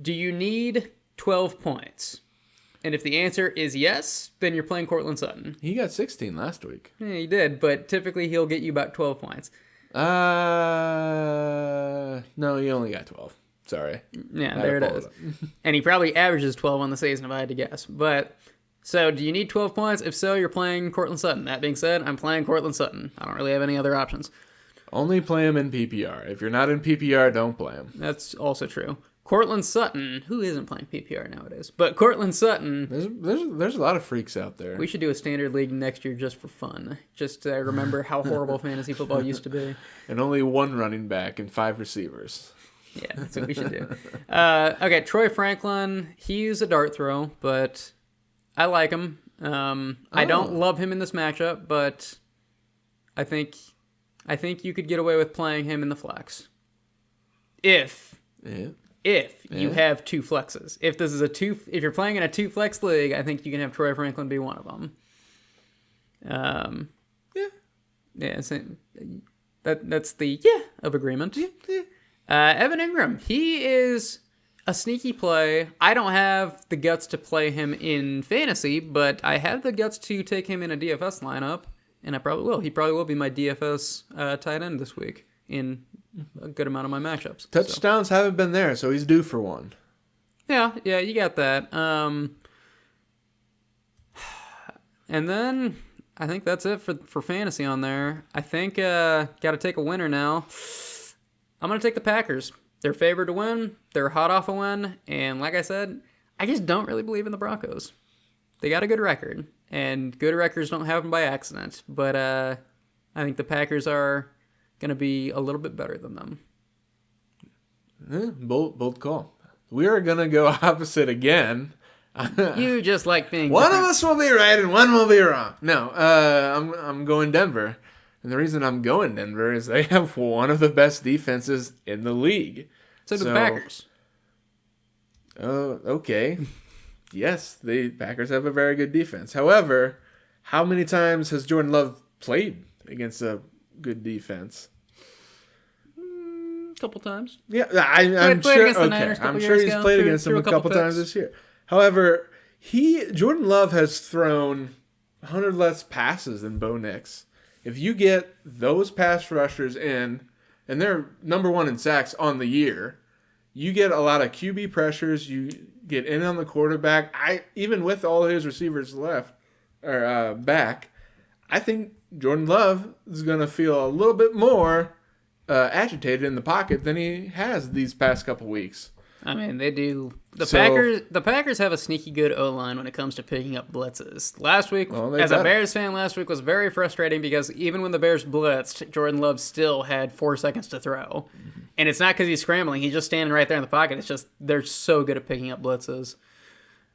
Do you need 12 points? And if the answer is yes, then you're playing Cortland Sutton. He got 16 last week. Yeah, he did, but typically he'll get you about 12 points. No, he only got 12. Sorry. Yeah, there it is. And he probably averages 12 on the season if I had to guess. But, so do you need 12 points? If so, you're playing Cortland Sutton. That being said, I'm playing Cortland Sutton. I don't really have any other options. Only play him in PPR. If you're not in PPR, don't play him. That's also true. Cortland Sutton, who isn't playing PPR nowadays? But Cortland Sutton... There's a lot of freaks out there. We should do a standard league next year just for fun. Just to remember how horrible fantasy football used to be. And only one running back and 5 receivers. Yeah, that's what we should do. Okay, Troy Franklin, he's a dart throw, but I like him. I don't love him in this matchup, but I think you could get away with playing him in the flex. If you have 2 flexes. If you're playing in a 2 flex league, I think you can have Troy Franklin be one of them. That's the of agreement. Evan Ingram, he is a sneaky play. I don't have the guts to play him in fantasy, but I have the guts to take him in a DFS lineup, and I probably will. He probably will be my DFS tight end this week in a good amount of my matchups. Touchdowns haven't been there, so he's due for one. Yeah, you got that. And then I think that's it for fantasy on there. I think got to take a winner now. I'm going to take the Packers. They're favored to win. They're hot off a win. And like I said, I just don't really believe in the Broncos. They got a good record. And good records don't happen by accident. But I think the Packers are going to be a little bit better than them. Bold call. We are going to go opposite again. You just like being one of us will be right and one will be wrong. No, I'm going Denver. And the reason I'm going Denver is they have one of the best defenses in the league. So do the Packers. Okay. Yes, the Packers have a very good defense. However, how many times has Jordan Love played against a good defense? A couple times. Yeah, I'm sure. Okay, I'm sure he's played against them a couple times this year. However, Jordan Love has thrown 100 less passes than Bo Nix. If you get those pass rushers in, and they're number 1 in sacks on the year, you get a lot of QB pressures. You get in on the quarterback. Even with all his receivers left or back, I think Jordan Love is going to feel a little bit more agitated in the pocket than he has these past couple weeks. I mean, they do. The Packers have a sneaky good O-line when it comes to picking up blitzes. Last week, as a Bears fan, was very frustrating because even when the Bears blitzed, Jordan Love still had 4 seconds to throw. Mm-hmm. And it's not because he's scrambling. He's just standing right there in the pocket. It's just they're so good at picking up blitzes.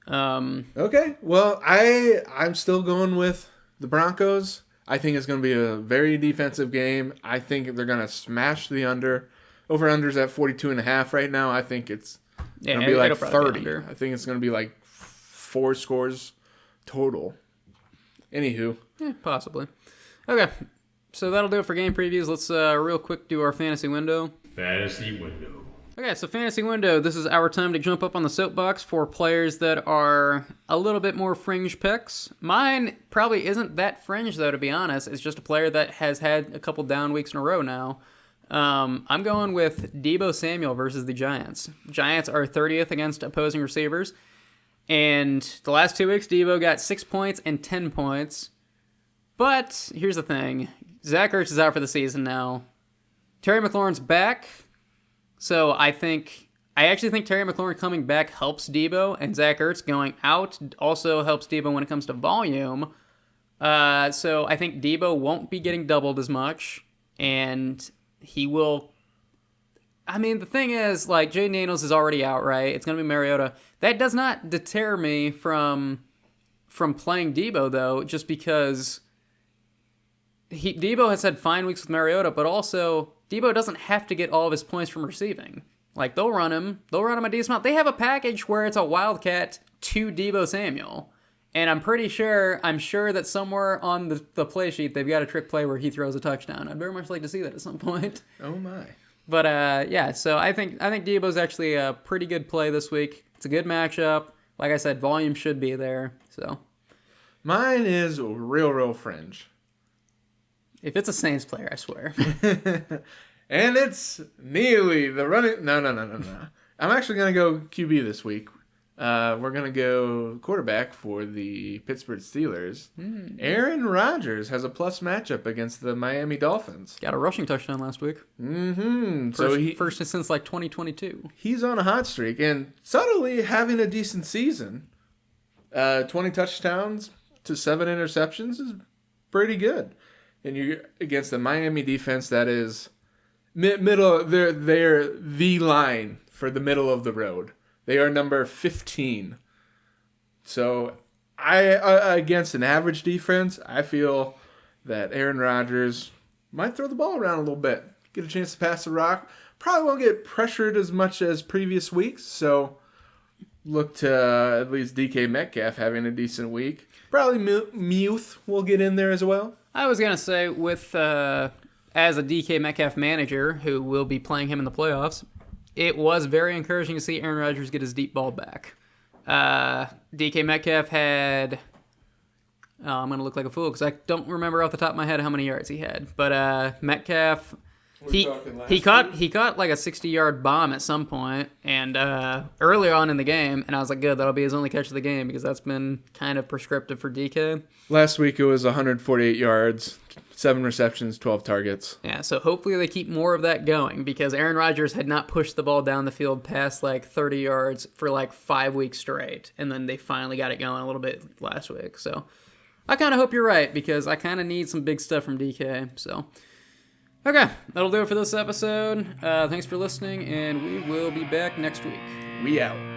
Okay. Well, I'm still going with the Broncos. I think it's going to be a very defensive game. I think they're going to smash the under. Over-under's at 42.5 right now. I think it's going to be like 30. I think it's going to be like 4 scores total. Anywho. Yeah, possibly. Okay, so that'll do it for game previews. Let's real quick do our fantasy window. Fantasy window. Okay, so fantasy window. This is our time to jump up on the soapbox for players that are a little bit more fringe picks. Mine probably isn't that fringe, though, to be honest. It's just a player that has had a couple down weeks in a row now. I'm going with Deebo Samuel versus the Giants. Giants are 30th against opposing receivers. And the last 2 weeks, Deebo got 6 points and 10 points. But here's the thing. Zach Ertz is out for the season now. Terry McLaurin's back. So I actually think Terry McLaurin coming back helps Deebo. And Zach Ertz going out also helps Deebo when it comes to volume. So I think Deebo won't be getting doubled as much. And he will. I mean, the thing is, like, Jaden Daniels is already out, right? It's going to be Mariota. That does not deter me from playing Deebo, though, just because Deebo has had fine weeks with Mariota, but also Deebo doesn't have to get all of his points from receiving. Like, they'll run him a decent amount. They have a package where it's a Wildcat to Deebo Samuel. And I'm sure that somewhere on the play sheet they've got a trick play where he throws a touchdown. I'd very much like to see that at some point. Oh my. But yeah, so I think Debo's actually a pretty good play this week. It's a good matchup. Like I said, volume should be there. So mine is real fringe. If it's a Saints player, I swear. And it's Neely, the running. No. I'm actually gonna go QB this week. We're going to go quarterback for the Pittsburgh Steelers. Aaron Rodgers has a plus matchup against the Miami Dolphins. Got a rushing touchdown last week. First since like 2022. He's on a hot streak and subtly having a decent season. 20 touchdowns to 7 interceptions is pretty good. And you're against the Miami defense that is middle. They're the line for the middle of the road. They are number 15. So, against an average defense, I feel that Aaron Rodgers might throw the ball around a little bit. Get a chance to pass the rock. Probably won't get pressured as much as previous weeks. So, look to at least DK Metcalf having a decent week. Probably Muth will get in there as well. I was going to say, with as a DK Metcalf manager who will be playing him in the playoffs, it was very encouraging to see Aaron Rodgers get his deep ball back. DK Metcalf had... I'm going to look like a fool because I don't remember off the top of my head how many yards he had. But Metcalf, he caught like a 60-yard bomb at some point and earlier on in the game, and I was like, good, that'll be his only catch of the game because that's been kind of prescriptive for DK. Last week it was 148 yards, 7 receptions, 12 targets. Yeah, so hopefully they keep more of that going because Aaron Rodgers had not pushed the ball down the field past like 30 yards for like 5 weeks straight, and then they finally got it going a little bit last week. So I kind of hope you're right because I kind of need some big stuff from DK. So, okay, that'll do it for this episode. Thanks for listening, and we will be back next week. We out.